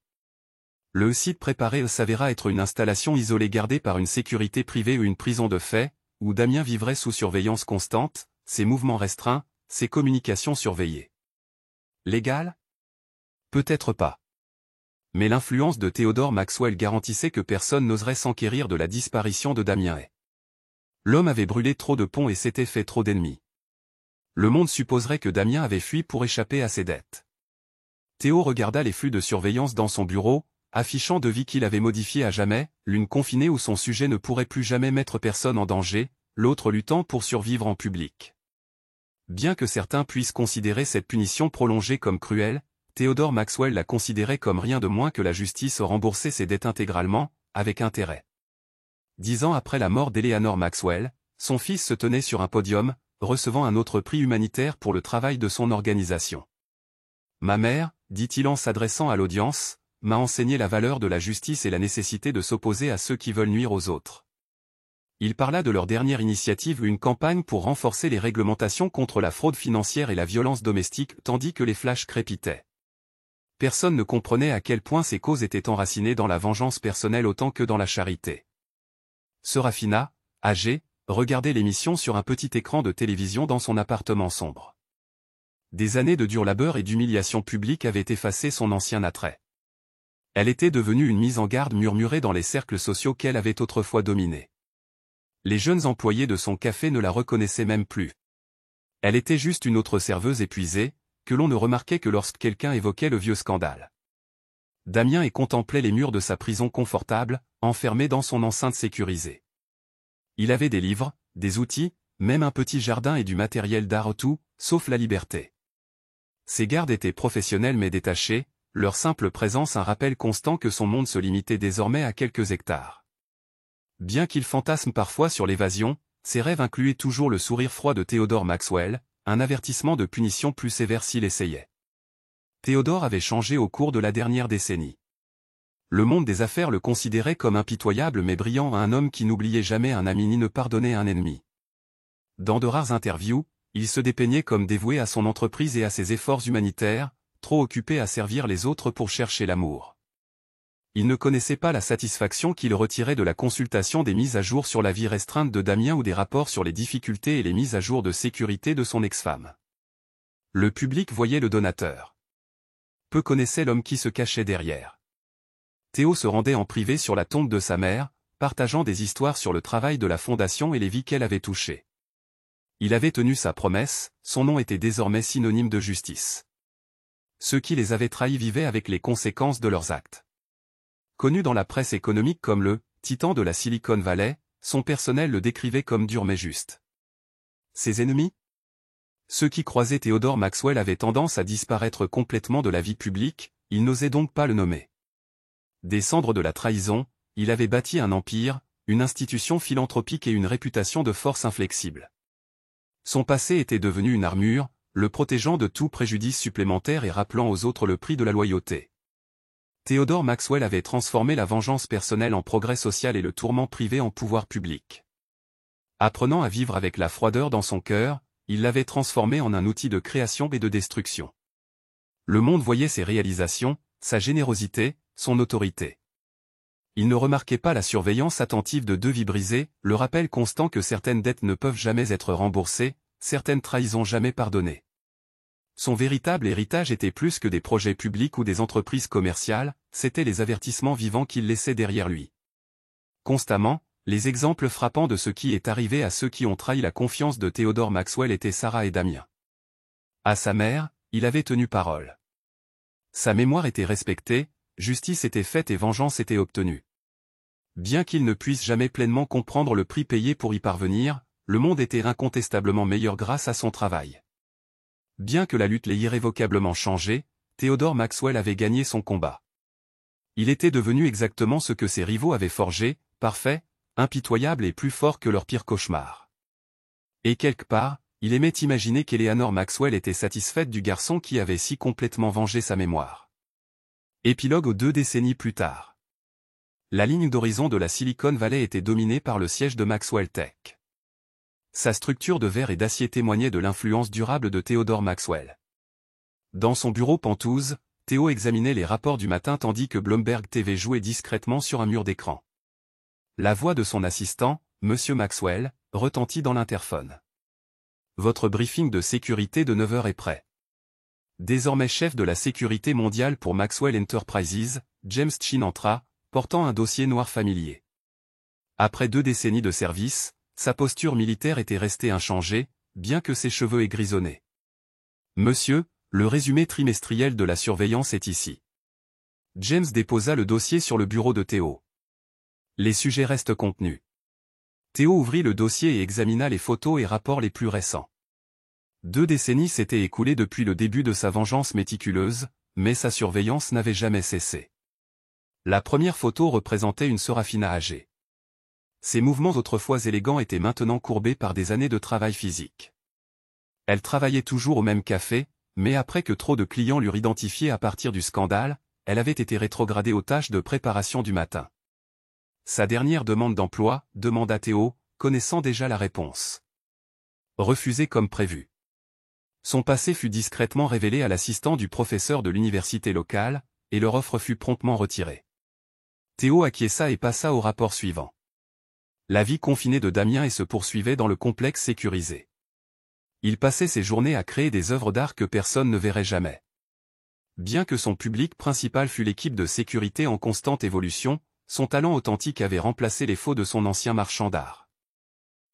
Le site préparé s'avéra être une installation isolée gardée par une sécurité privée ou une prison de fait, où Damien vivrait sous surveillance constante, ses mouvements restreints, ses communications surveillées. Légal? Peut-être pas. Mais l'influence de Theodore Maxwell garantissait que personne n'oserait s'enquérir de la disparition de Damien. L'homme avait brûlé trop de ponts et s'était fait trop d'ennemis. Le monde supposerait que Damien avait fui pour échapper à ses dettes. Théo regarda les flux de surveillance dans son bureau, affichant devis qu'il avait modifiés à jamais, l'une confinée où son sujet ne pourrait plus jamais mettre personne en danger, l'autre luttant pour survivre en public. Bien que certains puissent considérer cette punition prolongée comme cruelle, Theodore Maxwell la considérait comme rien de moins que la justice rembourser ses dettes intégralement, avec intérêt. 10 ans après la mort d'Eleanor Maxwell, son fils se tenait sur un podium, recevant un autre prix humanitaire pour le travail de son organisation. Ma mère, dit-il en s'adressant à l'audience, m'a enseigné la valeur de la justice et la nécessité de s'opposer à ceux qui veulent nuire aux autres. Il parla de leur dernière initiative, une campagne pour renforcer les réglementations contre la fraude financière et la violence domestique, tandis que les flashs crépitaient. Personne ne comprenait à quel point ces causes étaient enracinées dans la vengeance personnelle autant que dans la charité. Serafina, âgée, regardait l'émission sur un petit écran de télévision dans son appartement sombre. Des années de dur labeur et d'humiliation publique avaient effacé son ancien attrait. Elle était devenue une mise en garde murmurée dans les cercles sociaux qu'elle avait autrefois dominés. Les jeunes employés de son café ne la reconnaissaient même plus. Elle était juste une autre serveuse épuisée, que l'on ne remarquait que lorsque quelqu'un évoquait le vieux scandale. Damien y contemplait les murs de sa prison confortable, enfermé dans son enceinte sécurisée. Il avait des livres, des outils, même un petit jardin et du matériel d'art, tout, sauf la liberté. Ses gardes étaient professionnels mais détachés, leur simple présence un rappel constant que son monde se limitait désormais à quelques hectares. Bien qu'il fantasme parfois sur l'évasion, ses rêves incluaient toujours le sourire froid de Theodore Maxwell, un avertissement de punition plus sévère s'il essayait. Theodore avait changé au cours de la dernière décennie. Le monde des affaires le considérait comme impitoyable mais brillant, un homme qui n'oubliait jamais un ami ni ne pardonnait un ennemi. Dans de rares interviews, il se dépeignait comme dévoué à son entreprise et à ses efforts humanitaires, trop occupé à servir les autres pour chercher l'amour. Il ne connaissait pas la satisfaction qu'il retirait de la consultation des mises à jour sur la vie restreinte de Damien ou des rapports sur les difficultés et les mises à jour de sécurité de son ex-femme. Le public voyait le donateur. Peu connaissait l'homme qui se cachait derrière. Théo se rendait en privé sur la tombe de sa mère, partageant des histoires sur le travail de la fondation et les vies qu'elle avait touchées. Il avait tenu sa promesse, son nom était désormais synonyme de justice. Ceux qui les avaient trahis vivaient avec les conséquences de leurs actes. Connu dans la presse économique comme le « titan de la Silicon Valley », son personnel le décrivait comme dur mais juste. Ses ennemis? Ceux qui croisaient Theodore Maxwell avaient tendance à disparaître complètement de la vie publique, il n'osait donc pas le nommer. Des cendres de la trahison, il avait bâti un empire, une institution philanthropique et une réputation de force inflexible. Son passé était devenu une armure, le protégeant de tout préjudice supplémentaire et rappelant aux autres le prix de la loyauté. Theodore Maxwell avait transformé la vengeance personnelle en progrès social et le tourment privé en pouvoir public. Apprenant à vivre avec la froideur dans son cœur, il l'avait transformé en un outil de création et de destruction. Le monde voyait ses réalisations, sa générosité, son autorité. Il ne remarquait pas la surveillance attentive de deux vies brisées, le rappel constant que certaines dettes ne peuvent jamais être remboursées, certaines trahisons jamais pardonnées. Son véritable héritage était plus que des projets publics ou des entreprises commerciales, c'étaient les avertissements vivants qu'il laissait derrière lui. Constamment, les exemples frappants de ce qui est arrivé à ceux qui ont trahi la confiance de Theodore Maxwell étaient Sarah et Damien. À sa mère, il avait tenu parole. Sa mémoire était respectée, justice était faite et vengeance était obtenue. Bien qu'il ne puisse jamais pleinement comprendre le prix payé pour y parvenir, le monde était incontestablement meilleur grâce à son travail. Bien que la lutte l'ait irrévocablement changé, Theodore Maxwell avait gagné son combat. Il était devenu exactement ce que ses rivaux avaient forgé, parfait, impitoyable et plus fort que leur pire cauchemar. Et quelque part, il aimait imaginer qu'Eleanor Maxwell était satisfaite du garçon qui avait si complètement vengé sa mémoire. Épilogue aux 2 décennies plus tard. La ligne d'horizon de la Silicon Valley était dominée par le siège de Maxwell Tech. Sa structure de verre et d'acier témoignait de l'influence durable de Theodore Maxwell. Dans son bureau penthouse, Théo examinait les rapports du matin tandis que Bloomberg TV jouait discrètement sur un mur d'écran. La voix de son assistant, Monsieur Maxwell, retentit dans l'interphone. Votre briefing de sécurité de 9 heures est prêt. Désormais chef de la sécurité mondiale pour Maxwell Enterprises, James Chin entra, portant un dossier noir familier. Après 2 décennies de service, sa posture militaire était restée inchangée, bien que ses cheveux aient grisonné. Monsieur, le résumé trimestriel de la surveillance est ici. James déposa le dossier sur le bureau de Théo. Les sujets restent contenus. Théo ouvrit le dossier et examina les photos et rapports les plus récents. 2 décennies s'étaient écoulées depuis le début de sa vengeance méticuleuse, mais sa surveillance n'avait jamais cessé. La première photo représentait une Serafina âgée. Ses mouvements autrefois élégants étaient maintenant courbés par des années de travail physique. Elle travaillait toujours au même café, mais après que trop de clients l'eurent identifiée à partir du scandale, elle avait été rétrogradée aux tâches de préparation du matin. Sa dernière demande d'emploi, demanda Théo, connaissant déjà la réponse. Refusé comme prévu. Son passé fut discrètement révélé à l'assistant du professeur de l'université locale, et leur offre fut promptement retirée. Théo acquiesça et passa au rapport suivant. La vie confinée de Damien et se poursuivait dans le complexe sécurisé. Il passait ses journées à créer des œuvres d'art que personne ne verrait jamais. Bien que son public principal fût l'équipe de sécurité en constante évolution, son talent authentique avait remplacé les faux de son ancien marchand d'art.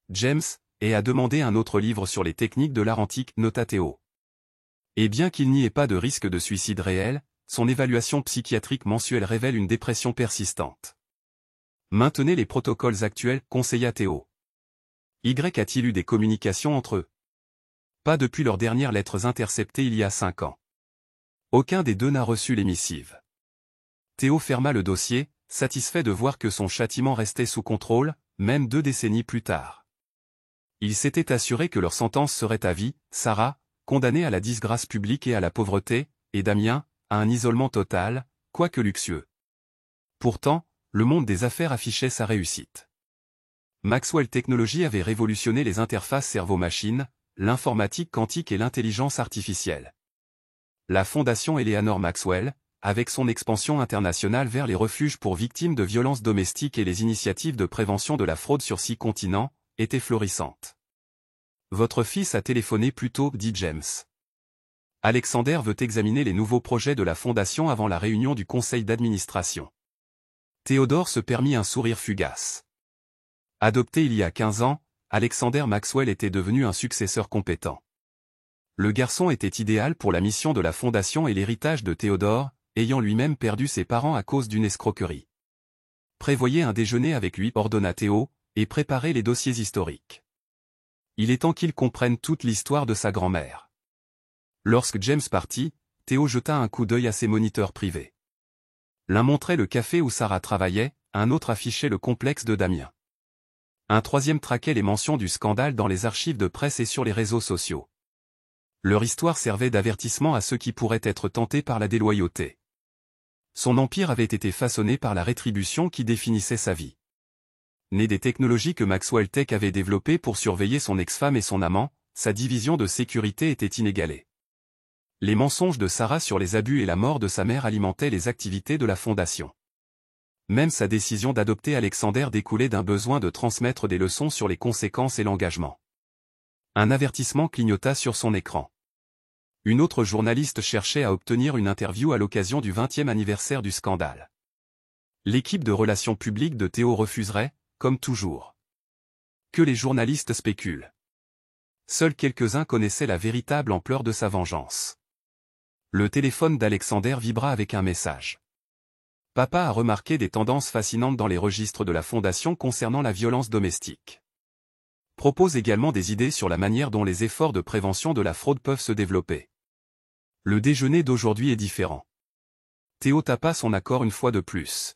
James a demandé un autre livre sur les techniques de l'art antique, nota Théo. Et bien qu'il n'y ait pas de risque de suicide réel, son évaluation psychiatrique mensuelle révèle une dépression persistante. Maintenez les protocoles actuels, conseilla Théo. A-t-il eu des communications entre eux? Pas depuis leurs dernières lettres interceptées il y a 5 ans. Aucun des deux n'a reçu les missives. Théo ferma le dossier, satisfait de voir que son châtiment restait sous contrôle, même 2 décennies plus tard. Il s'était assuré que leur sentence serait à vie, Sarah, condamnée à la disgrâce publique et à la pauvreté, et Damien, à un isolement total, quoique luxueux. Pourtant, le monde des affaires affichait sa réussite. Maxwell Technologies avait révolutionné les interfaces cerveau-machine, l'informatique quantique et l'intelligence artificielle. La fondation Eleanor Maxwell, avec son expansion internationale vers les refuges pour victimes de violences domestiques et les initiatives de prévention de la fraude sur 6 continents, était florissante. Votre fils a téléphoné plus tôt, dit James. Alexander veut examiner les nouveaux projets de la fondation avant la réunion du conseil d'administration. Théodore se permit un sourire fugace. Adopté il y a 15 ans, Alexander Maxwell était devenu un successeur compétent. Le garçon était idéal pour la mission de la fondation et l'héritage de Théodore, ayant lui-même perdu ses parents à cause d'une escroquerie. Prévoyez un déjeuner avec lui, ordonna Théo, et préparez les dossiers historiques. Il est temps qu'il comprenne toute l'histoire de sa grand-mère. Lorsque James partit, Théo jeta un coup d'œil à ses moniteurs privés. L'un montrait le café où Sarah travaillait, un autre affichait le complexe de Damien. Un troisième traquait les mentions du scandale dans les archives de presse et sur les réseaux sociaux. Leur histoire servait d'avertissement à ceux qui pourraient être tentés par la déloyauté. Son empire avait été façonné par la rétribution qui définissait sa vie. Né des technologies que Maxwell Tech avait développées pour surveiller son ex-femme et son amant, sa division de sécurité était inégalée. Les mensonges de Sarah sur les abus et la mort de sa mère alimentaient les activités de la fondation. Même sa décision d'adopter Alexander découlait d'un besoin de transmettre des leçons sur les conséquences et l'engagement. Un avertissement clignota sur son écran. Une autre journaliste cherchait à obtenir une interview à l'occasion du 20e anniversaire du scandale. L'équipe de relations publiques de Théo refuserait, comme toujours. Que les journalistes spéculent. Seuls quelques-uns connaissaient la véritable ampleur de sa vengeance. Le téléphone d'Alexander vibra avec un message. Papa a remarqué des tendances fascinantes dans les registres de la Fondation concernant la violence domestique. Propose également des idées sur la manière dont les efforts de prévention de la fraude peuvent se développer. Le déjeuner d'aujourd'hui est différent. Théo tapa son accord une fois de plus.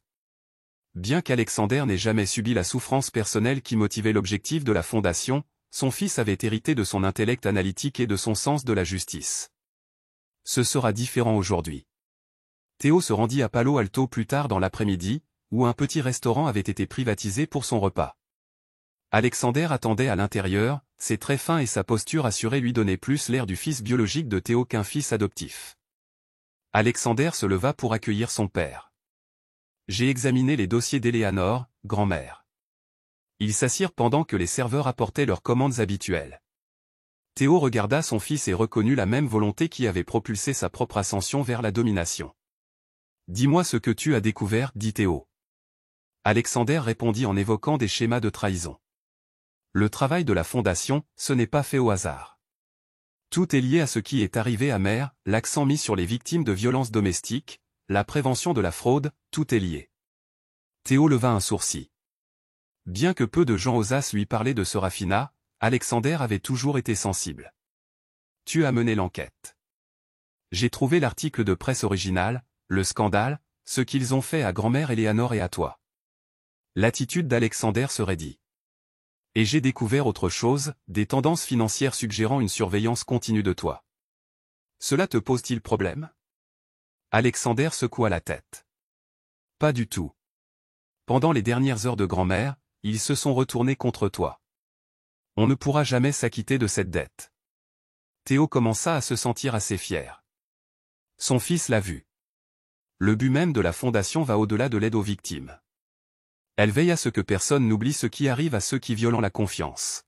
Bien qu'Alexander n'ait jamais subi la souffrance personnelle qui motivait l'objectif de la Fondation, son fils avait hérité de son intellect analytique et de son sens de la justice. Ce sera différent aujourd'hui. Théo se rendit à Palo Alto plus tard dans l'après-midi, où un petit restaurant avait été privatisé pour son repas. Alexander attendait à l'intérieur, ses traits fins et sa posture assurée lui donnaient plus l'air du fils biologique de Théo qu'un fils adoptif. Alexander se leva pour accueillir son père. J'ai examiné les dossiers d'Eleanor, grand-mère. Ils s'assirent pendant que les serveurs apportaient leurs commandes habituelles. Théo regarda son fils et reconnut la même volonté qui avait propulsé sa propre ascension vers la domination. Dis-moi ce que tu as découvert, dit Théo. Alexander répondit en évoquant des schémas de trahison. Le travail de la Fondation, ce n'est pas fait au hasard. Tout est lié à ce qui est arrivé à Mère, l'accent mis sur les victimes de violences domestiques, la prévention de la fraude, tout est lié. Théo leva un sourcil. Bien que peu de gens osassent lui parler de ce raffinat, Alexander avait toujours été sensible. Tu as mené l'enquête. J'ai trouvé l'article de presse original, le scandale, ce qu'ils ont fait à grand-mère Eleanor et à toi. L'attitude d'Alexander se raidit. Et j'ai découvert autre chose, des tendances financières suggérant une surveillance continue de toi. Cela te pose-t-il problème? Alexander secoua la tête. Pas du tout. Pendant les dernières heures de grand-mère, Ils se sont retournés contre toi. On ne pourra jamais s'acquitter de cette dette. Théo commença à se sentir assez fier. Son fils l'a vu. Le but même de la fondation va au-delà de l'aide aux victimes. Elle veille à ce que personne n'oublie ce qui arrive à ceux qui violent la confiance.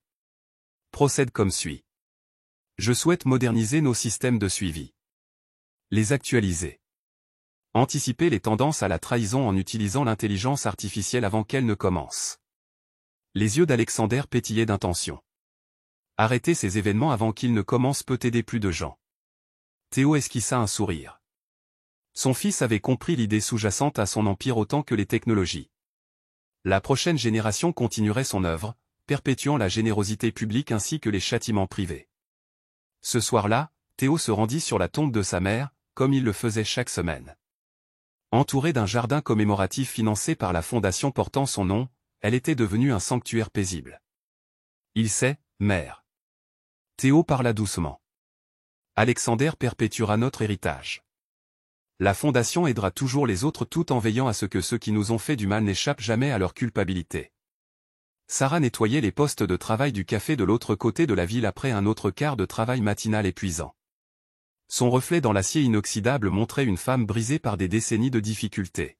Procède comme suit. Je souhaite moderniser nos systèmes de suivi. Les actualiser. Anticiper les tendances à la trahison en utilisant l'intelligence artificielle avant qu'elle ne commence. Les yeux d'Alexander pétillaient d'intention. Arrêter ces événements avant qu'ils ne commencent peut aider plus de gens. Théo esquissa un sourire. Son fils avait compris l'idée sous-jacente à son empire autant que les technologies. La prochaine génération continuerait son œuvre, perpétuant la générosité publique ainsi que les châtiments privés. Ce soir-là, Théo se rendit sur la tombe de sa mère, comme il le faisait chaque semaine. Entourée d'un jardin commémoratif financé par la fondation portant son nom, elle était devenue un sanctuaire paisible. Il sait, mère. Théo parla doucement. Alexander perpétuera notre héritage. La fondation aidera toujours les autres tout en veillant à ce que ceux qui nous ont fait du mal n'échappent jamais à leur culpabilité. Sarah nettoyait les postes de travail du café de l'autre côté de la ville après un autre quart de travail matinal épuisant. Son reflet dans l'acier inoxydable montrait une femme brisée par des décennies de difficultés.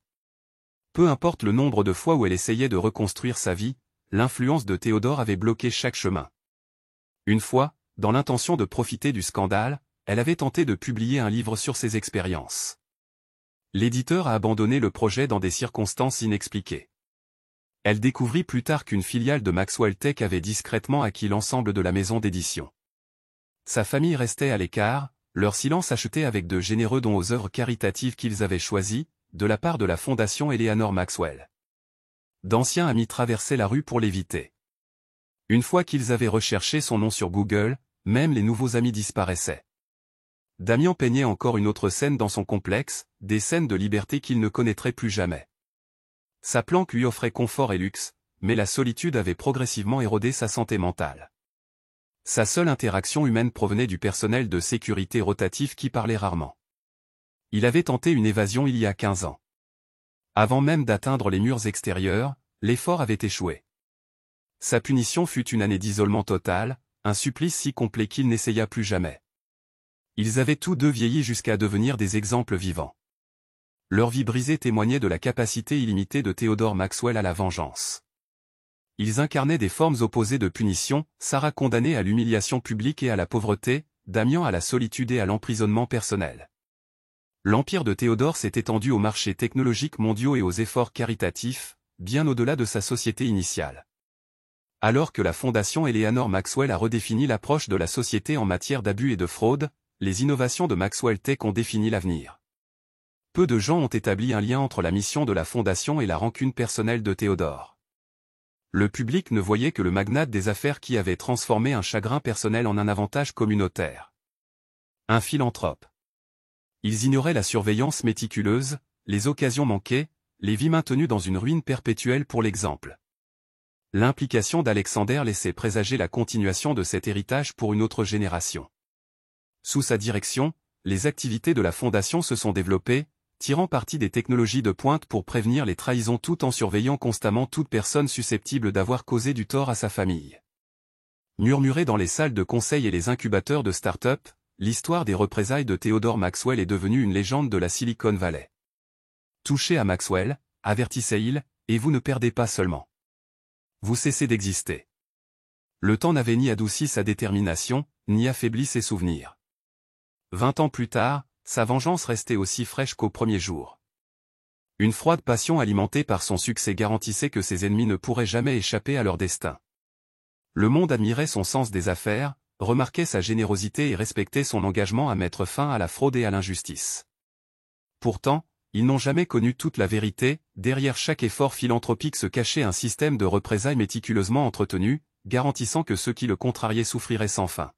Peu importe le nombre de fois où elle essayait de reconstruire sa vie, l'influence de Théodore avait bloqué chaque chemin. Une fois, dans l'intention de profiter du scandale, elle avait tenté de publier un livre sur ses expériences. L'éditeur a abandonné le projet dans des circonstances inexpliquées. Elle découvrit plus tard qu'une filiale de Maxwell Tech avait discrètement acquis l'ensemble de la maison d'édition. Sa famille restait à l'écart, leur silence acheté avec de généreux dons aux œuvres caritatives qu'ils avaient choisies, de la part de la fondation Eleanor Maxwell. D'anciens amis traversaient la rue pour l'éviter. Une fois qu'ils avaient recherché son nom sur Google, même les nouveaux amis disparaissaient. Damien peignait encore une autre scène dans son complexe, des scènes de liberté qu'il ne connaîtrait plus jamais. Sa planque lui offrait confort et luxe, mais la solitude avait progressivement érodé sa santé mentale. Sa seule interaction humaine provenait du personnel de sécurité rotatif qui parlait rarement. Il avait tenté une évasion il y a 15 ans. Avant même d'atteindre les murs extérieurs, l'effort avait échoué. Sa punition fut une année d'isolement total, un supplice si complet qu'il n'essaya plus jamais. Ils avaient tous deux vieilli jusqu'à devenir des exemples vivants. Leur vie brisée témoignait de la capacité illimitée de Théodore Maxwell à la vengeance. Ils incarnaient des formes opposées de punition, Sarah condamnée à l'humiliation publique et à la pauvreté, Damien à la solitude et à l'emprisonnement personnel. L'empire de Théodore s'est étendu aux marchés technologiques mondiaux et aux efforts caritatifs, bien au-delà de sa société initiale. Alors que la fondation Eleanor Maxwell a redéfini l'approche de la société en matière d'abus et de fraude, les innovations de Maxwell Tech ont défini l'avenir. Peu de gens ont établi un lien entre la mission de la fondation et la rancune personnelle de Théodore. Le public ne voyait que le magnate des affaires qui avait transformé un chagrin personnel en un avantage communautaire. Un philanthrope. Ils ignoraient la surveillance méticuleuse, les occasions manquées, les vies maintenues dans une ruine perpétuelle pour l'exemple. L'implication d'Alexander laissait présager la continuation de cet héritage pour une autre génération. Sous sa direction, les activités de la fondation se sont développées, tirant parti des technologies de pointe pour prévenir les trahisons tout en surveillant constamment toute personne susceptible d'avoir causé du tort à sa famille. Murmurée dans les salles de conseil et les incubateurs de start-up, l'histoire des représailles de Théodore Maxwell est devenue une légende de la Silicon Valley. Touchez à Maxwell, avertissait-il, et vous ne perdez pas seulement. Vous cessez d'exister. Le temps n'avait ni adouci sa détermination, ni affaibli ses souvenirs. 20 ans plus tard, sa vengeance restait aussi fraîche qu'au premier jour. Une froide passion alimentée par son succès garantissait que ses ennemis ne pourraient jamais échapper à leur destin. Le monde admirait son sens des affaires, remarquait sa générosité et respectait son engagement à mettre fin à la fraude et à l'injustice. Pourtant, ils n'ont jamais connu toute la vérité, derrière chaque effort philanthropique se cachait un système de représailles méticuleusement entretenu, garantissant que ceux qui le contrariaient souffriraient sans fin.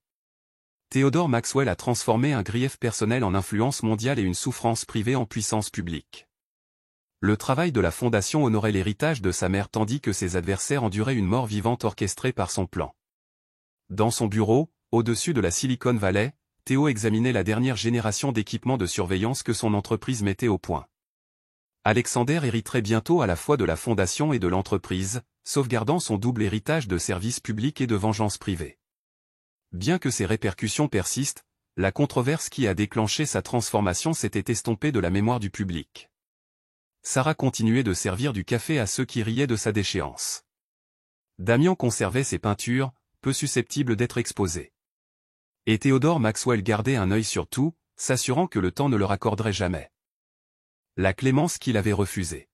Théodore Maxwell a transformé un grief personnel en influence mondiale et une souffrance privée en puissance publique. Le travail de la fondation honorait l'héritage de sa mère tandis que ses adversaires enduraient une mort vivante orchestrée par son plan. Dans son bureau, au-dessus de la Silicon Valley, Théo examinait la dernière génération d'équipements de surveillance que son entreprise mettait au point. Alexander hériterait bientôt à la fois de la fondation et de l'entreprise, sauvegardant son double héritage de service public et de vengeance privée. Bien que ces répercussions persistent, la controverse qui a déclenché sa transformation s'était estompée de la mémoire du public. Sarah continuait de servir du café à ceux qui riaient de sa déchéance. Damian conservait ses peintures, peu susceptibles d'être exposées. Et Theodore Maxwell gardait un œil sur tout, s'assurant que le temps ne leur accorderait jamais la clémence qu'il avait refusée.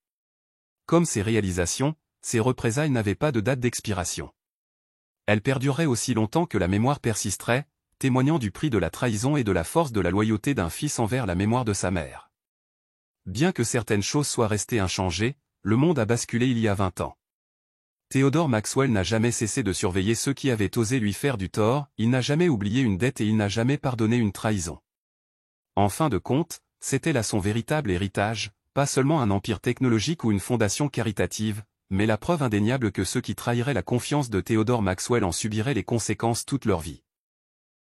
Comme ses réalisations, ses représailles n'avaient pas de date d'expiration. Elles perdureraient aussi longtemps que la mémoire persisterait, témoignant du prix de la trahison et de la force de la loyauté d'un fils envers la mémoire de sa mère. Bien que certaines choses soient restées inchangées, le monde a basculé il y a 20 ans. Theodore Maxwell n'a jamais cessé de surveiller ceux qui avaient osé lui faire du tort, il n'a jamais oublié une dette et il n'a jamais pardonné une trahison. En fin de compte, c'était là son véritable héritage, pas seulement un empire technologique ou une fondation caritative, mais la preuve indéniable que ceux qui trahiraient la confiance de Theodore Maxwell en subiraient les conséquences toute leur vie.